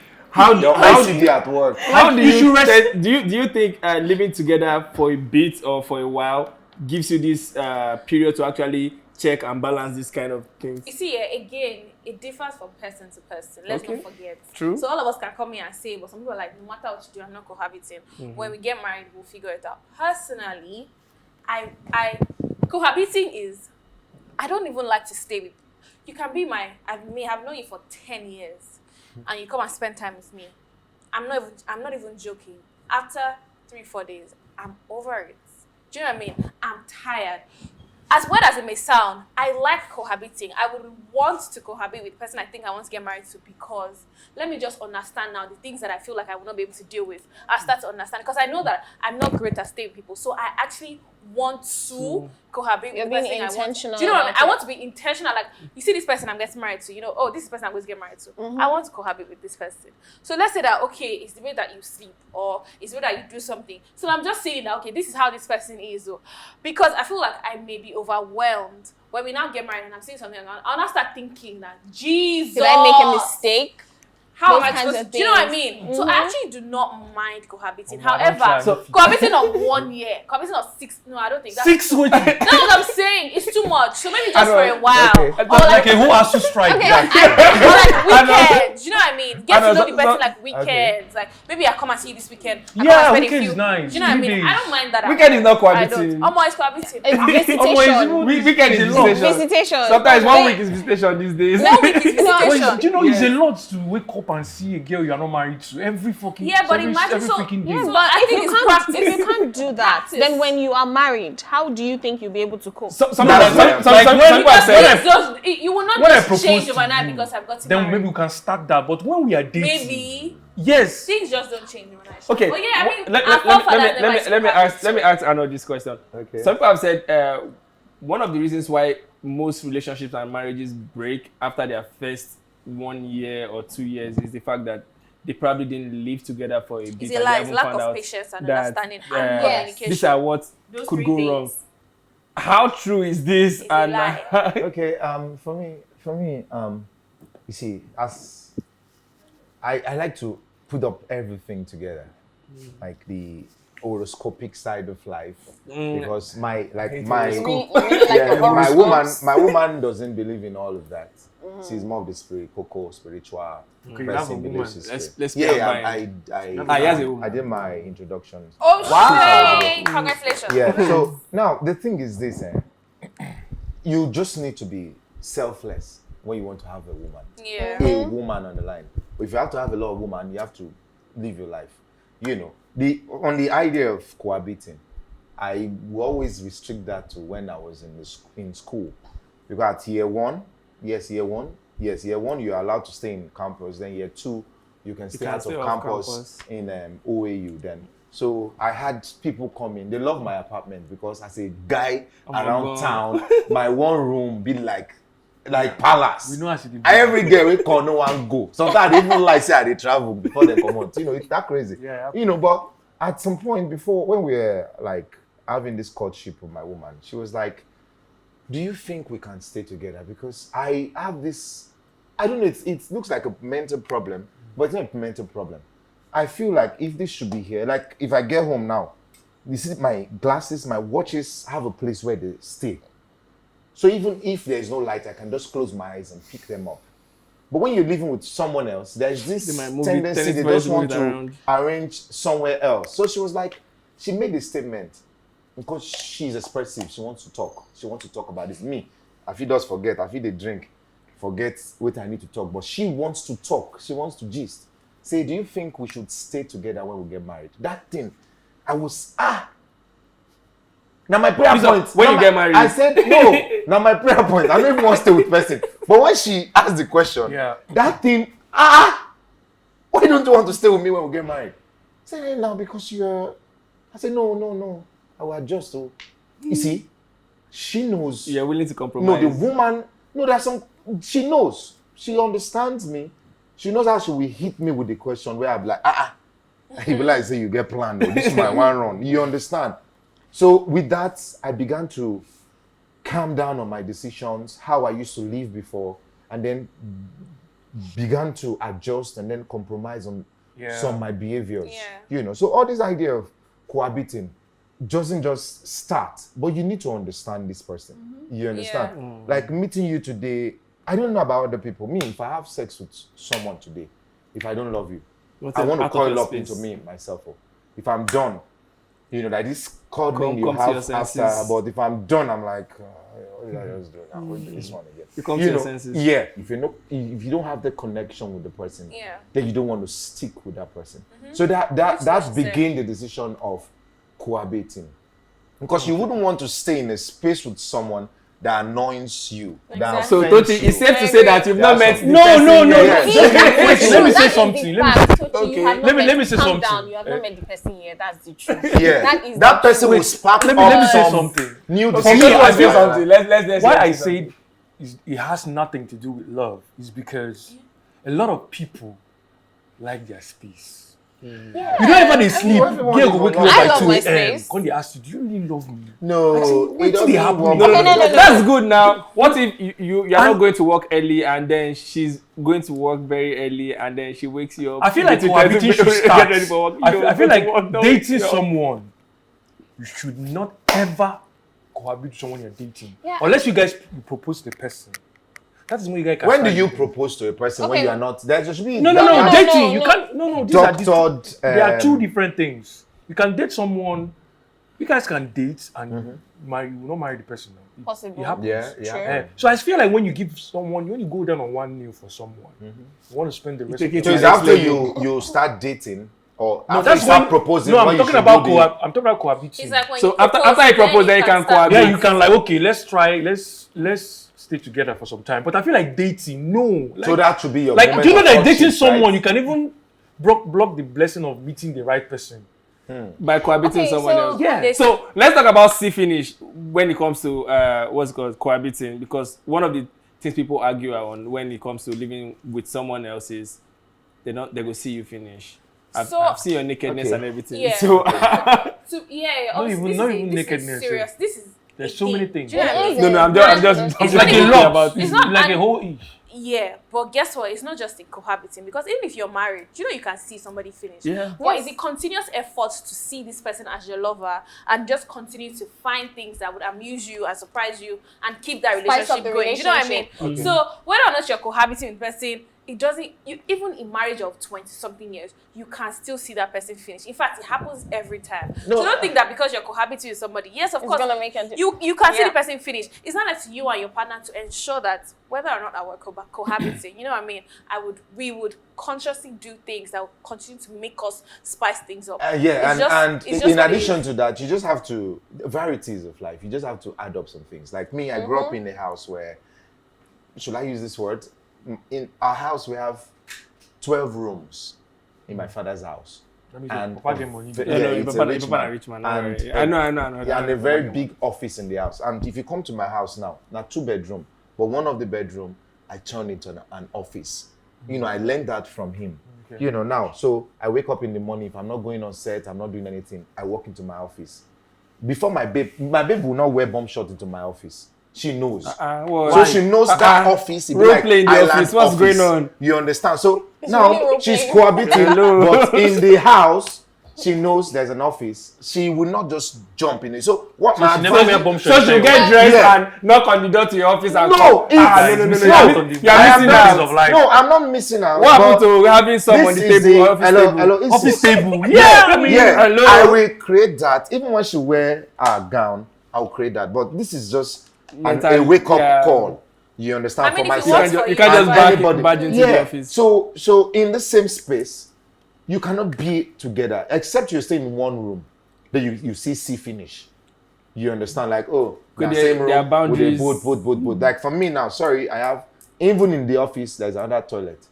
Your OCD at work. How do you you should rest- do you think living together for a bit or for a while gives you this period to actually check and balance this kind of things? You see, again, it differs from person to person. Let's Okay. not forget. True. So all of us can come here and say, but some people are like, no matter what you do, I'm not cohabiting. When we get married, we'll figure it out. Personally, I cohabiting is, I don't even like to stay with. You can be I may have known you for 10 years, and you come and spend time with me. I'm not even joking. After 3-4 days, I'm over it. Do you know what I mean? I'm tired. As weird as it may sound, I like cohabiting. I would want to cohabit with the person I think I want to get married to, because let me just understand now the things that I feel like I will not be able to deal with. I start to understand, because I know that I'm not great at staying with people. So I actually want to cohabit with the person I want. Intentional. Do you know what I mean? I want to be intentional. Like, you see this person I'm getting married to, you know, oh, this is the person I'm going to get married to. I want to cohabit with this person. So let's say that, okay, it's the way that you sleep, or it's the way that you do something. So I'm just saying that, okay, this is how this person is. Though. Because I feel like I may be overwhelmed when we now get married and I'm saying something, I'll now start thinking that, Jesus, did I make a mistake? How Those am I kinds supposed of do you know what I things. mean? So I actually do not mind cohabiting. Oh, However, cohabiting of 1 year, cohabiting of 6, no, I don't think that's 6 weeks. That's what I'm saying. It's too much. So maybe just for a while. Okay. Or like, Okay, who has to strike? or like weekends. You know what I mean? Get to know the person so- like weekends. Like maybe I come and see you this weekend. I come Yeah, and spend a weekend few. is nice. Do you know what I mean? 3 days. I don't mind that. Weekend is not I cohabiting. don't. Almost cohabiting. It's visitation. Weekend is It's a lot. visitation. Visitation. Sometimes 1 Wait. week is visitation these days. 1 week is But visitation. do you know it's a lot to wake up and see a girl you are not married to every fucking Yeah, but every, imagine every so- freaking day. Yes, So but I think it's practice. if you can't do that, Practice. then when you are married, how do you think you'll be able to cope? Some people That's some right. people Like have when- said, It's just, you will not when I just propose change to overnight you, because I've got to then marry. maybe we can start that. But when we are dating, Maybe yes, things just don't change overnight. okay. But yeah, I mean, let our forefathers never used to me have ask let me ask Arnold this question. Okay. Some people have said one of the reasons why most relationships and marriages break after their first 1 year or 2 years is the fact that they probably didn't live together for a bit. It's and a they lie. haven't It's lack found of out patience and that, understanding and Yes. communication. these are what Those could 3 go things. wrong. How true is this? It's a lie. Okay, for me, you see, as I like to put up everything together, like the horoscopic side of life, because my You really like yeah, your horoscopes? my woman doesn't believe in all of that. She's more of the spiritual Okay, you have a person. woman. believes in Let's spirit. be Yeah, he has a woman. I did my introduction. Oh, Wow. shit. Congratulations. Yeah. So now the thing is this: you just need to be selfless when you want to have a woman. Yeah. A woman on the line. But if you have to have a lot of women, you have to live your life. You know, on the idea of cohabiting, I will always restrict that to when I was in school, because at year one, you're allowed to stay in campus. Then year 2, you can stay out of campus in OAU. Then, so I had people come in. They love my apartment because as a guy around town, my one room be like palace. we know as it is. Every day we call no one go. Sometimes they even like say they travel before they come out. You know, it's that crazy. Yeah. You know, but at some point before, when we were like having this courtship with my woman, she was like, "Do you think we can stay together? Because I have this, I don't know, it looks like a mental problem, but it's not a mental problem. I feel like if this should be here, like if I get home now, you see my glasses, my watches have a place where they stay. So even if there's no light, I can just close my eyes and pick them up. But when you're living with someone else, there's this They might move it, tendency tennis they balls just want move it to around. arrange somewhere else. So she was like, she made a statement because she's expressive. She wants to talk. She wants to talk about this. Me, I feel just forget. I feel they drink, forget what I need to talk. But she wants to talk. She wants to gist. Say, do you think we should stay together when we get married? That thing, I was Now my prayer point. When now you my- get married. I said no. Now my prayer point. I don't even want to stay with person. But when she asked the question, Yeah. that thing, why don't you want to stay with me when we get married? I said, hey, now because you're. I said, no. I will adjust. So, you see, she knows. You're willing to compromise. No, the woman. No, there's some. She knows. She understands me. She knows how she will hit me with the question where I'm like, He be like, say you get planned. This is my one run. You understand? So with that, I began to calm down on my decisions, how I used to live before, and then began to adjust and then compromise on some of my behaviors. Yeah. You know, so all this idea of cohabiting doesn't just start, but you need to understand this person. You understand? Like meeting you today, I don't know about other people. Me, if I have sex with someone today, if I don't love you, I want to coil up into me, myself. If I'm done, You know, like this cuddling you come to have your senses. after, but if I'm done, I'm like, what did I just do now? We'll do this one again. You come to your senses. Yeah, if you don't have the connection with the person, then you don't want to stick with that person. So that's begin the decision of cohabiting, because you wouldn't want to stay in a space with someone that annoys you. That So offends Toti, you. it's safe to say that you've not met the No. person Let me say something. Let me say Calm something. down. You have not met the person yet. That's the truth. Yeah, that person will spark Let up me say some something. new For me, decisions. I say something. Let's Why say I something. say it has nothing to do with love is because a lot of people like their space. Yeah. You don't ever sleep. everyone Girl is will wake you one- up I by love 2 my a.m. space. When they ask you, do you really love me? No, Actually, it doesn't happen. work. No, no. That's good now. What if you're not going to work early and then she's going to work very early and then she wakes you up? I feel like to cohabiting get should ready start. for work. I feel like Don't dating wake you up. someone, you should not ever cohabit with someone you're dating. Yeah. Unless you guys propose to the person. That is when you guys can When do start you dating. propose to a person when Okay. you are not? There should be No, No, dating. no, You no. can't. No. These are doctored. there are two different things. You can date someone. You guys can date and marry. You will not marry the person. Now. Possible. It happens. Yeah. True. So I feel like when you give someone, when you go down on one knee for someone, you want to spend the rest take of it your So to it's the life. next after level. you start dating or No, after you that's start when, proposing. No, I'm when you talking should about do the- I'm talking about cohabiting. It's like when So you after propose, you propose, then you can start. cohabit. Yeah, you can like, okay, let's try, let's stay together for some time. But I feel like dating, no. Like, So that should be your like moment do you know of that dating courtship, someone, right? you can even block the blessing of meeting the right person. By cohabiting Okay, someone so- else. Yeah. So let's talk about C finish when it comes to what's it called cohabiting, because one of the things people argue on when it comes to living with someone else is they go see you finish. I've seen your nakedness Okay. and everything. Yeah. So So yeah, Not obviously, even this nakedness, is serious. This is There's a so many thing. things. Do you know what I mean? no, I'm just It's like a funny. lot about It's it. not like and- a whole ish. Yeah, but guess what? It's not just in cohabiting, because even if you're married, you know you can see somebody finish. Yeah. But it's a continuous effort to see this person as your lover and just continue to find things that would amuse you and surprise you and keep that Spice up relationship the going. Do you know what I mean? relationship. So whether or not you're cohabiting with person, it doesn't. You even in marriage of 20-something years, you can still see that person finish. In fact, it happens every time. No, so don't think that because you're cohabiting with somebody, yes, of It's course, gonna make you can see Yeah. the person finish. It's not up to you and your partner to ensure that whether or not I were cohabiting, you know what I mean? We would consciously do things that will continue to make us spice things up. Yeah, It's just in what it addition is. to that, you just have to varieties of life. You just have to add up some things. Like me, I grew up in a house where, should I use this word? In our house, we have 12 rooms in my father's house. Let me And Papa get money. Yeah, no, it's Papa- a rich Papa man. a rich man, And, don't worry. I know. Yeah, and a very big office in the house. And if you come to my house now 2-bedroom, but one of the bedroom I turned into an office. You know, I learned that from him. Okay. You know, now, so I wake up in the morning. If I'm not going on set, I'm not doing anything, I walk into my office. Before my babe will not wear bomb shot into my office. She knows. So she knows that office. It be Role like play in the island office. What's going on? You understand? So really now role she's playing. cohabiting, Hello. but in the house, she knows there's an office. She will not just jump in it. So what my she never advice- wear bomb So shot. she'll get dressed Yeah. and knock on the door to your office and No, call. it's- No. missing You're out on the- you're I am missing not- out. of life. No, I'm not missing out. What but happened to having some on the this is table, office hello, table? hello, this Office is- table. Yeah, I mean, Yeah, hello. I will create that. Even when she wear a gown, I'll create that. But this is just Mentally, a wake up yeah. call. You understand? I mean, for if it You myself. works can't for you can't you, just that's badge into the office. So in the same space, you cannot be together except you stay in one room. Then you see finish. You understand? Like, oh, Could the there- same room. there are boundaries. Both. Like for me now, sorry, I have even in the office there's another toilet.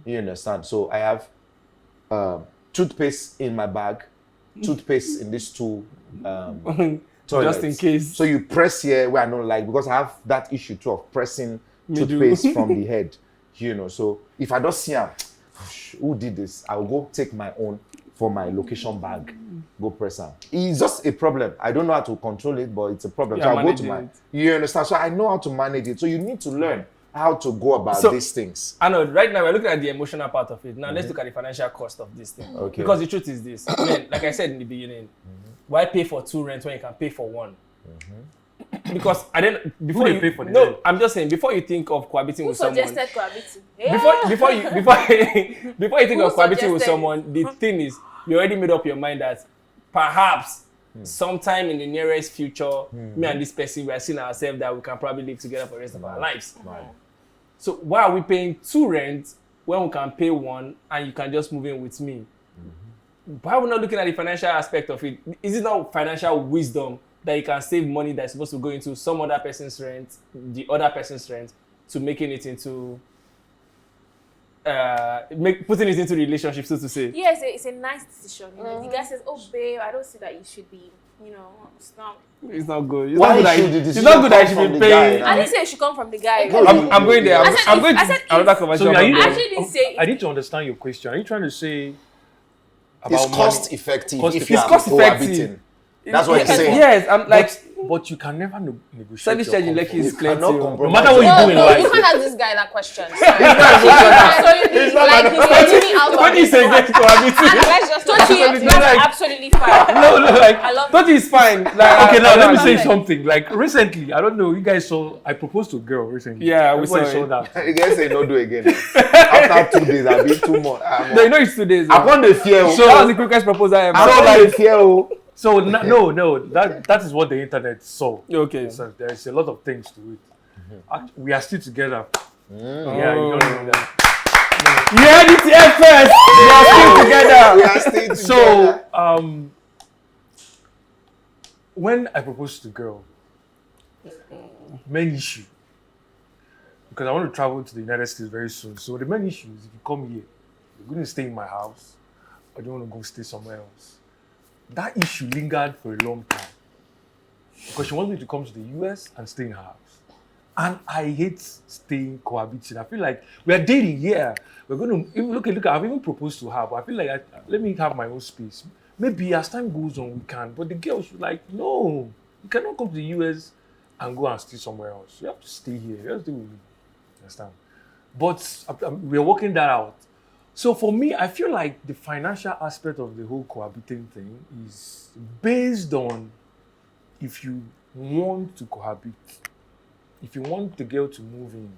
You understand? So I have toothpaste in my bag, toothpaste in these two toilets. Just in case. So you press here where I don't like, because I have that issue too of pressing Me too. toothpaste from the head. You know, so if I don't see her, who did this? I'll go take my own for my location bag, go press her. It's just a problem. I don't know how to control it, but it's a problem. Yeah, So I'll go to managing my. it. You understand? So I know how to manage it. So you need to learn how to go about So- these things. Arnold, right now we're looking at the emotional part of it. Now let's look at the financial cost of this thing. Okay. Because the truth is this. I mean, like I said in the beginning, why pay for 2 rents when you can pay for 1? Because I didn't before they you pay for the no, rent? I'm just saying before you think of cohabiting Who with someone. suggested cohabiting? Yeah. Before you think Who of cohabiting with suggested someone, the thing is you already made up your mind that perhaps sometime in the nearest future, me and this person, we are seeing ourselves that we can probably live together for the rest of our lives. Right. So why are we paying 2 rents when we can pay 1 and you can just move in with me? Why are we not looking at the financial aspect of it? Is it not financial wisdom that you can save money that's supposed to go into some other person's rent, the other person's rent, to making it into putting it into the relationship, so to say? Yeah, it's a nice decision. You know, the guy says, "Oh, babe, I don't see that you should be. You know, it's not good. It's Why not good that should the it's decision not good that come you from should be the paying. guy? I didn't say it should come from the guy. I'm going there. I said I'm if- going I to said another if- conversation. So are you? about I actually didn't say I need to understand your question. Are you trying to say about It's money? cost effective Cost if you effective. are It's cost effective. cohabiting. That's what he's saying. Yes, I'm like But you can never negotiate. service your charge in comfort. Lekki is You plenty. cannot oh. compromise. No matter what you No, do in no, life. you can't ask this guy that question. It's not Like, he's getting me out What of do you it. say against cohabiting? Let's just Tochi, Like- that's absolutely fine. No, like I love Tochi is fine. Like, Okay, now let me say Perfect. something. Like recently, I don't know, you guys saw. I proposed to a girl recently. Yeah, we Everybody saw saw it. that. You guys say no do again. After 2 days, I'll be 2 more. No, you know it's 2 days. I want the fear. So that was the quickest proposal ever. I want the fear. So no, that is what the internet saw. Okay. So there's a lot of things to it. We are still together. Yeah, you don't know that. You heard it here first. We are still together. We are staying together. So when I proposed to the girl, main issue, because I want to travel to the United States very soon. So the main issue is if you come here, you're going to stay in my house, or do you want to go stay somewhere else? That issue lingered for a long time because she wants me to come to the US and stay in her house. And I hate staying cohabiting. I feel like we are dating, yeah. We're going to look at. I've even proposed to her, but I feel like let me have my own space. Maybe as time goes on, we can. But the girl should like, no, you cannot come to the US and go and stay somewhere else. You have to stay here. You have to stay with me. Understand? But we're working that out. So for me, I feel like the financial aspect of the whole cohabiting thing is based on if you want to cohabit, if you want the girl to move in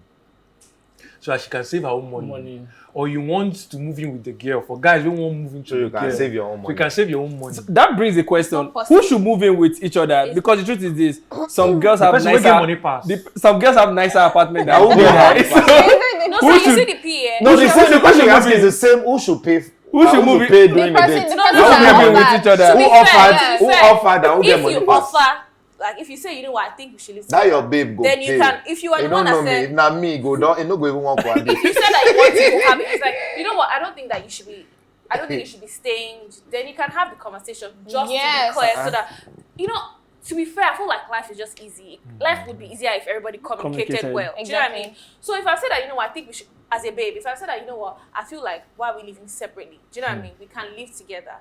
so that she can save her own money. Or you want to move in with the girl. For guys, we won't move into So you the can girl. save your own money. So you can save your own money. That brings a question: Not possible. who should move in with each other? Because the truth is this: some girls have person wey get money nicer, pass. some girls have nicer apartment than I won't go others. there. No, Who so you should- see the PA. No, the should question you ask move is the same. Who should pay? Who should move in? pay during the person- date? the No, person no, Who no, should no, move in no. with each other? To be Who fair, offered? to be Who fair, offered? And who get If money you pass? offer, like if you say, you know what, I think we should live That together. your babe go Then you pay. can, if you are You the one don't know that me. said, If not me, go down. You no go even want to if you said that you want to cohabit, it's like, you know what, I don't think that you should be, I don't think you should be staying. Then you can have the conversation just Yes. to be clear so that, you know, to be fair, I feel like life is just easy. Life would be easier if everybody communicated Communicated. well. Do you know what I Exactly. mean? So if I said that, you know what, I think we should, as a babe, if I said that, you know what, I feel like, why are we living separately? Do you know what I mean? We can live together.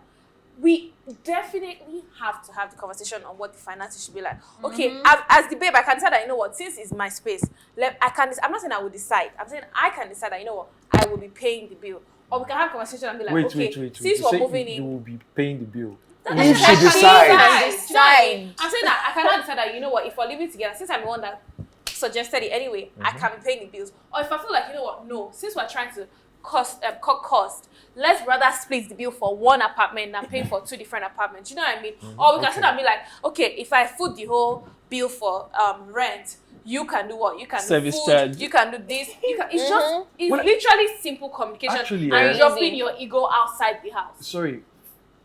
We definitely have to have the conversation on what the finances should be like. Okay, as the babe, I can tell that, you know what, since it's my space, I'm not saying I will decide. I'm saying I can decide that, you know what, I will be paying the bill. Or we can have a conversation and be like, Wait. since You we're say moving you in, will be paying the bill. If she Actually, decides. decide. I'm saying that I cannot decide that, you know what, if we're living together, since I'm the one that suggested it anyway, I can be paying the bills. Or if I feel like, you know what, no, since we're trying to cut cost, let's rather split the bill for one apartment than pay for 2 different apartments. You know what I mean? Or we can sit and be like, okay, if I foot the whole bill for rent, you can do what? You can Service do food, charge. you can do this. You can. It's just, it's literally simple communication Actually, and yeah. dropping your ego outside the house. Sorry,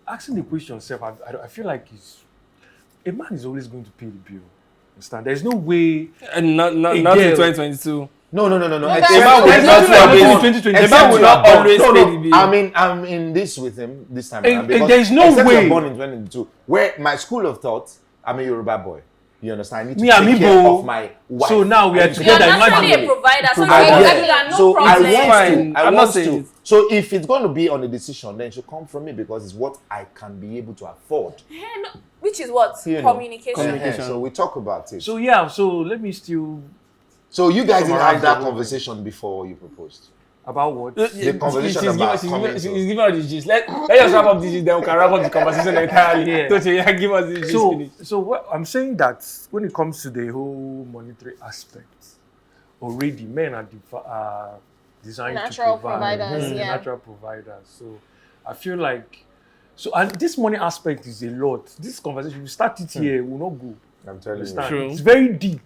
asking the question yourself, I feel like a man is always going to pay the bill. Understand? There's no way. And not in girl. 2022. No. that's man will right. not always- The man will not always pay the bill. I mean, I'm in this with him this time around. because there's no except way. you're born in 2022, where my school of thought, I'm a Yoruba boy. You understand? I need to Me, I'm take care Igbo. of my wife. So now we are I need to You are together. take care of my naturally a family. provider, so Provider. you can Yeah. do that, no So problem. I want Fine. to. I I'm not want saying to. it. So if it's going to be on a decision, then it should come from me because it's what I can be able to afford. Which is what? You know. Communication. So we talk about it. So yeah, so let me still So you guys didn't Summarize have that the whole conversation before you proposed. about what? The conversation about coming she's to- giving us the gist. Let's just wrap up this gist, then we can wrap up the conversation entirely. Yeah. Tochi, give us the gist. Finish. So what I'm saying that when it comes to the whole monetary aspect, already men are designed Natural to provide. providers, yeah. Natural providers. So I feel like So, and this money aspect is a lot. This conversation, we start it here, we'll not go. I'm telling you. Understand? True. It's very deep.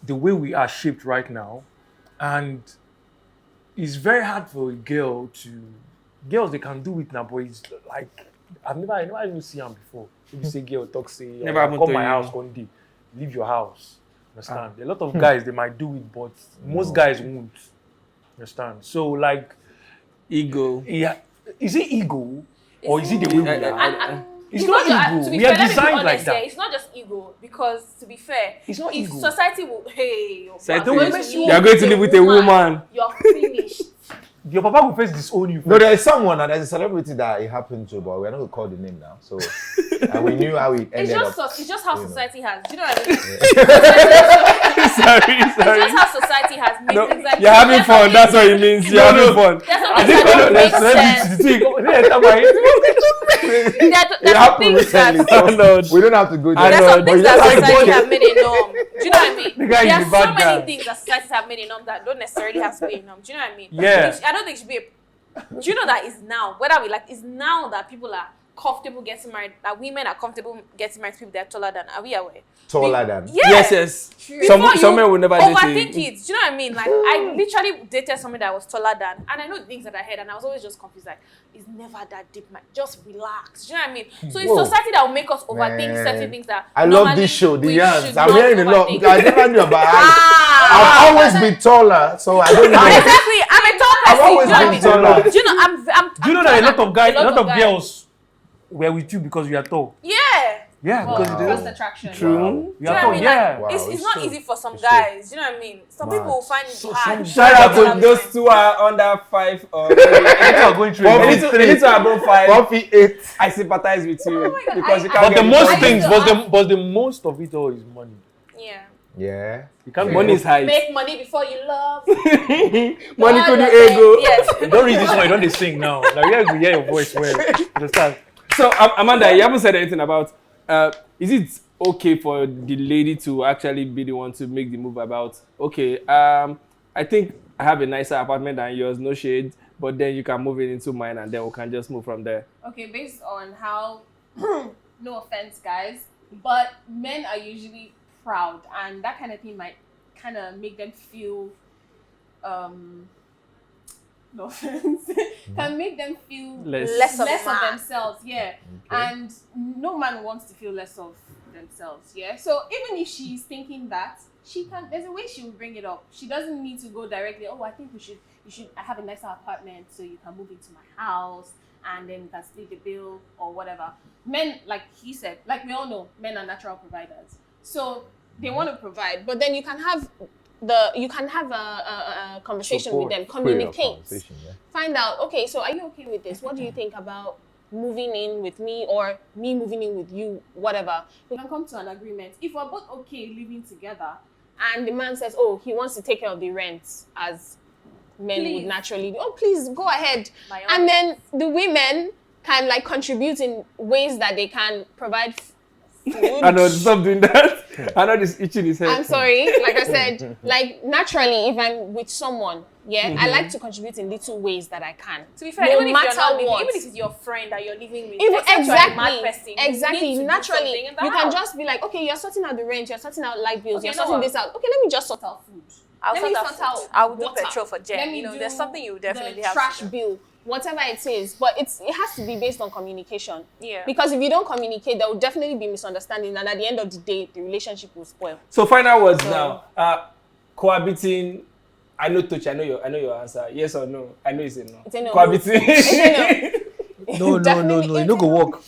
The way we are shaped right now, and it's very hard for a girl to. Girls, they can do it now, but it's like I never even seen them before. If you say girl talk, say Never happened come to my you. house one day, leave your house. Understand? A lot of guys they might do it, but most guys won't. Understand? So like, Ego. yeah, is it ego or is it the way we are? It's not ego. To be We fair, are let me be designed like honest here, that. it's not just ego, because to be fair, It's not if ego. society will, hey, Society I'm will- going to you are going to live with a woman. You're finished. Your papa will face disown you. No, there is someone, and there's a celebrity that it happened to, but we're not going to call the name now. So, and we knew how it ended up. It's just how you know. society has. Do you know what I mean? sorry. It's just how society has made No, things like you're having fun. That's what it means. You're having fun. There's some I things think that don't make sense. There's some things that Arnold. We don't have to go there. there's some Arnold, things you that just have to society go have made a norm. Do you know what I mean? The guy is There are the so bad many guy. things that society have made a norm that don't necessarily have to be a norm. Do you know what I mean? Yeah. I don't think it should be a. Do you know that it's now, whether we like, it's now that people are comfortable getting married, that women are comfortable getting married to people they're taller than. Are we aware? Taller than. Yeah. Yes. Before Some men will never date overthink a- it. Do you know what I mean? Like, I literally dated somebody that was taller than, and I know the things that I heard, and I was always just confused. Like, it's never that deep, man. Just relax. Do you know what I mean? So it's Whoa. society that will make us overthing Man. certain things that. I love normally this show, The we Yams. should I'm not hearing a lot. overthink. I never knew about height. Ah. I've always been taller, so I don't know. Exactly. I'm a tall I've person. always Do you know been what I mean? taller. Do you know? I'm Do you know that a lot of guys, a lot of guys- girls were with you because you are tall? Yeah. Yeah, because Wow. they First attraction. True. Wow. you Do you know are what I tall. mean? Yeah. Wow. It's it's not true. easy for some It's true. guys. Do you know what I mean? Some Mad. people will find it So hard. some- Shout out Taller to than those men. who are under 5 or People are going through Well, it. a little above 5. 48. I sympathize with you Oh my God, because you I- can't But the get most I things, used to but the most of it all is money. Yeah. Yeah. You can't money is high. Make money before you love. Money could do Love, ego. Yes. Don't read this one, don't they sing now. Like we hear your voice well. Understand? So Amanda, you haven't said anything about is it okay for the lady to actually be the one to make the move about, okay, I think I have a nicer apartment than yours, no shade, but then you can move it into mine and then we can just move from there. Okay, based on how, no offense, guys, but men are usually proud, and that kind of thing might kind of make them feel, no offense, can make them feel Less of a of man. themselves, yeah. And no man wants to feel less of themselves, yeah. So even if she's thinking that, she can. There's a way she will bring it up. She doesn't need to go directly. Oh, I think you should. I have a nicer apartment, so you can move into my house, and then you can split the bill or whatever. Men, like he said, like we all know, men are natural providers, so they want to provide. But then you can have a conversation Support. with them, Prayer communicate, conversation, yeah. find out. Okay, so are you okay with this? What do you think about moving in with me, or me moving in with you? Whatever. We can come to an agreement. If we're both okay living together, and the man says, oh, he wants to take care of the rent, as men Please. would naturally do. Oh, please go ahead. My own. And then the women can like contribute in ways that they can provide food. Arnold, stop doing that. Arnold is itching his head. I'm sorry, like I said, like naturally, if I'm with someone, yeah, I like to contribute in little ways that I can. To be fair, No even if matter you're not living, what. even if it's your friend that you're living with, Even except you're a mad person, exactly, you exactly. need to do Naturally, something in the you can house. just be like, okay, you're sorting out the rent, you're sorting out light bills, Okay, you're you know sorting what? this out. Okay, let me just sort out food. I'll Let sort me out sort food. out I will do water. petrol for Jen. Let me You know, do there's something you definitely the have trash to do. bill, whatever it is. But it has to be based on communication. Yeah. Because if you don't communicate, there will definitely be misunderstanding, and at the end of the day, the relationship will spoil. So final words now. Cohabiting. I know Touch. I know your answer. Yes or no? I know it's a no. It's a no. Cohabiting. No. Definitely You no go work.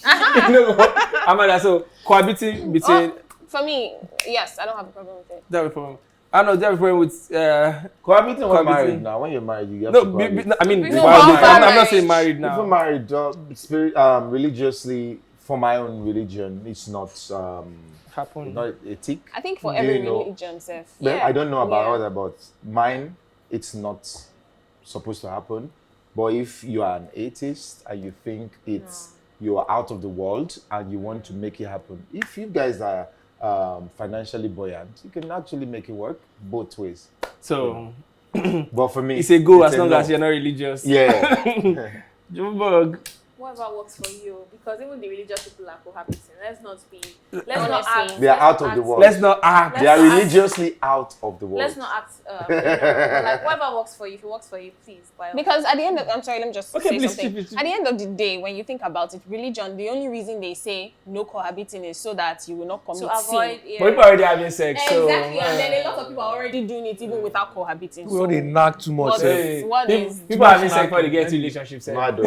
Amanda, so cohabiting between. For me, yes, I don't have a problem with it. That was problem. Arnold, that was problem with. Cohabiting or Cohabiting. married now? When you're married, you have No, to cohabit. I mean, No, while before dating. I'm not marriage. saying married If now. you're married, religiously, for my own religion, it's not Happen. not ethic. I think for Do every you know- religion, Seth. Well, I don't know about Yeah. other, but mine, it's not supposed to happen. But if you are an atheist and you think you are out of the world and you want to make it happen, if you guys are financially buoyant, you can actually make it work both ways. So But for me, it's a go as a long no. as you're not religious. Yeah. Jumoke, Whatever works for you, because even the religious people are cohabiting. Let's not Honestly. act. They are let's out not of the act- world. Let's not act. They are Let's not act- religiously out of the world. Let's not act. But like whatever works for you. If it works for you, please. By all Because at the end of, I'm sorry, let me just Okay, say please, something. please. At the end of the day, when you think about it, religion, the only reason they say no cohabiting is so that you will not commit to avoid. sin. But people are already having sex, so Exactly, and then a lot of people are already doing it even without cohabiting. People they knock too much. What eh. is- what is- people are having sex Knacking. before they get into relationships. Mad,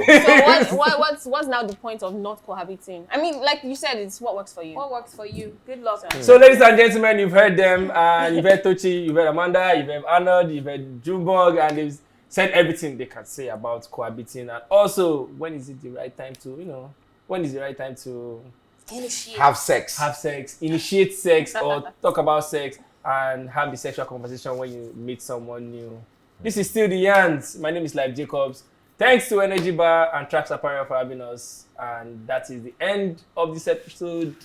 So what's now the point of not cohabiting? I mean, like you said, it's what works for you. What works for you? Good luck. So, ladies and gentlemen, you've heard them, and you've heard Tochi, you've heard Amanda, you've heard Arnold, you've heard Jumoke, and they've said everything they can say about cohabiting, and also when is it the right time to, when is the right time to Initiate. have sex. have sex, initiate sex, or talk about sex, and have the sexual conversation when you meet someone new. This is still the Yans. My name is Lyfe Jacobz. Thanks to Energy Bar and Tracks Apparel for having us. And that is the end of this episode.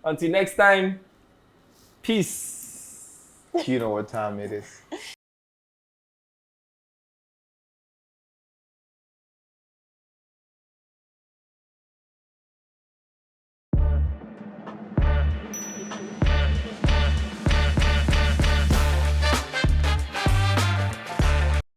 Until next time, peace. You know what time it is.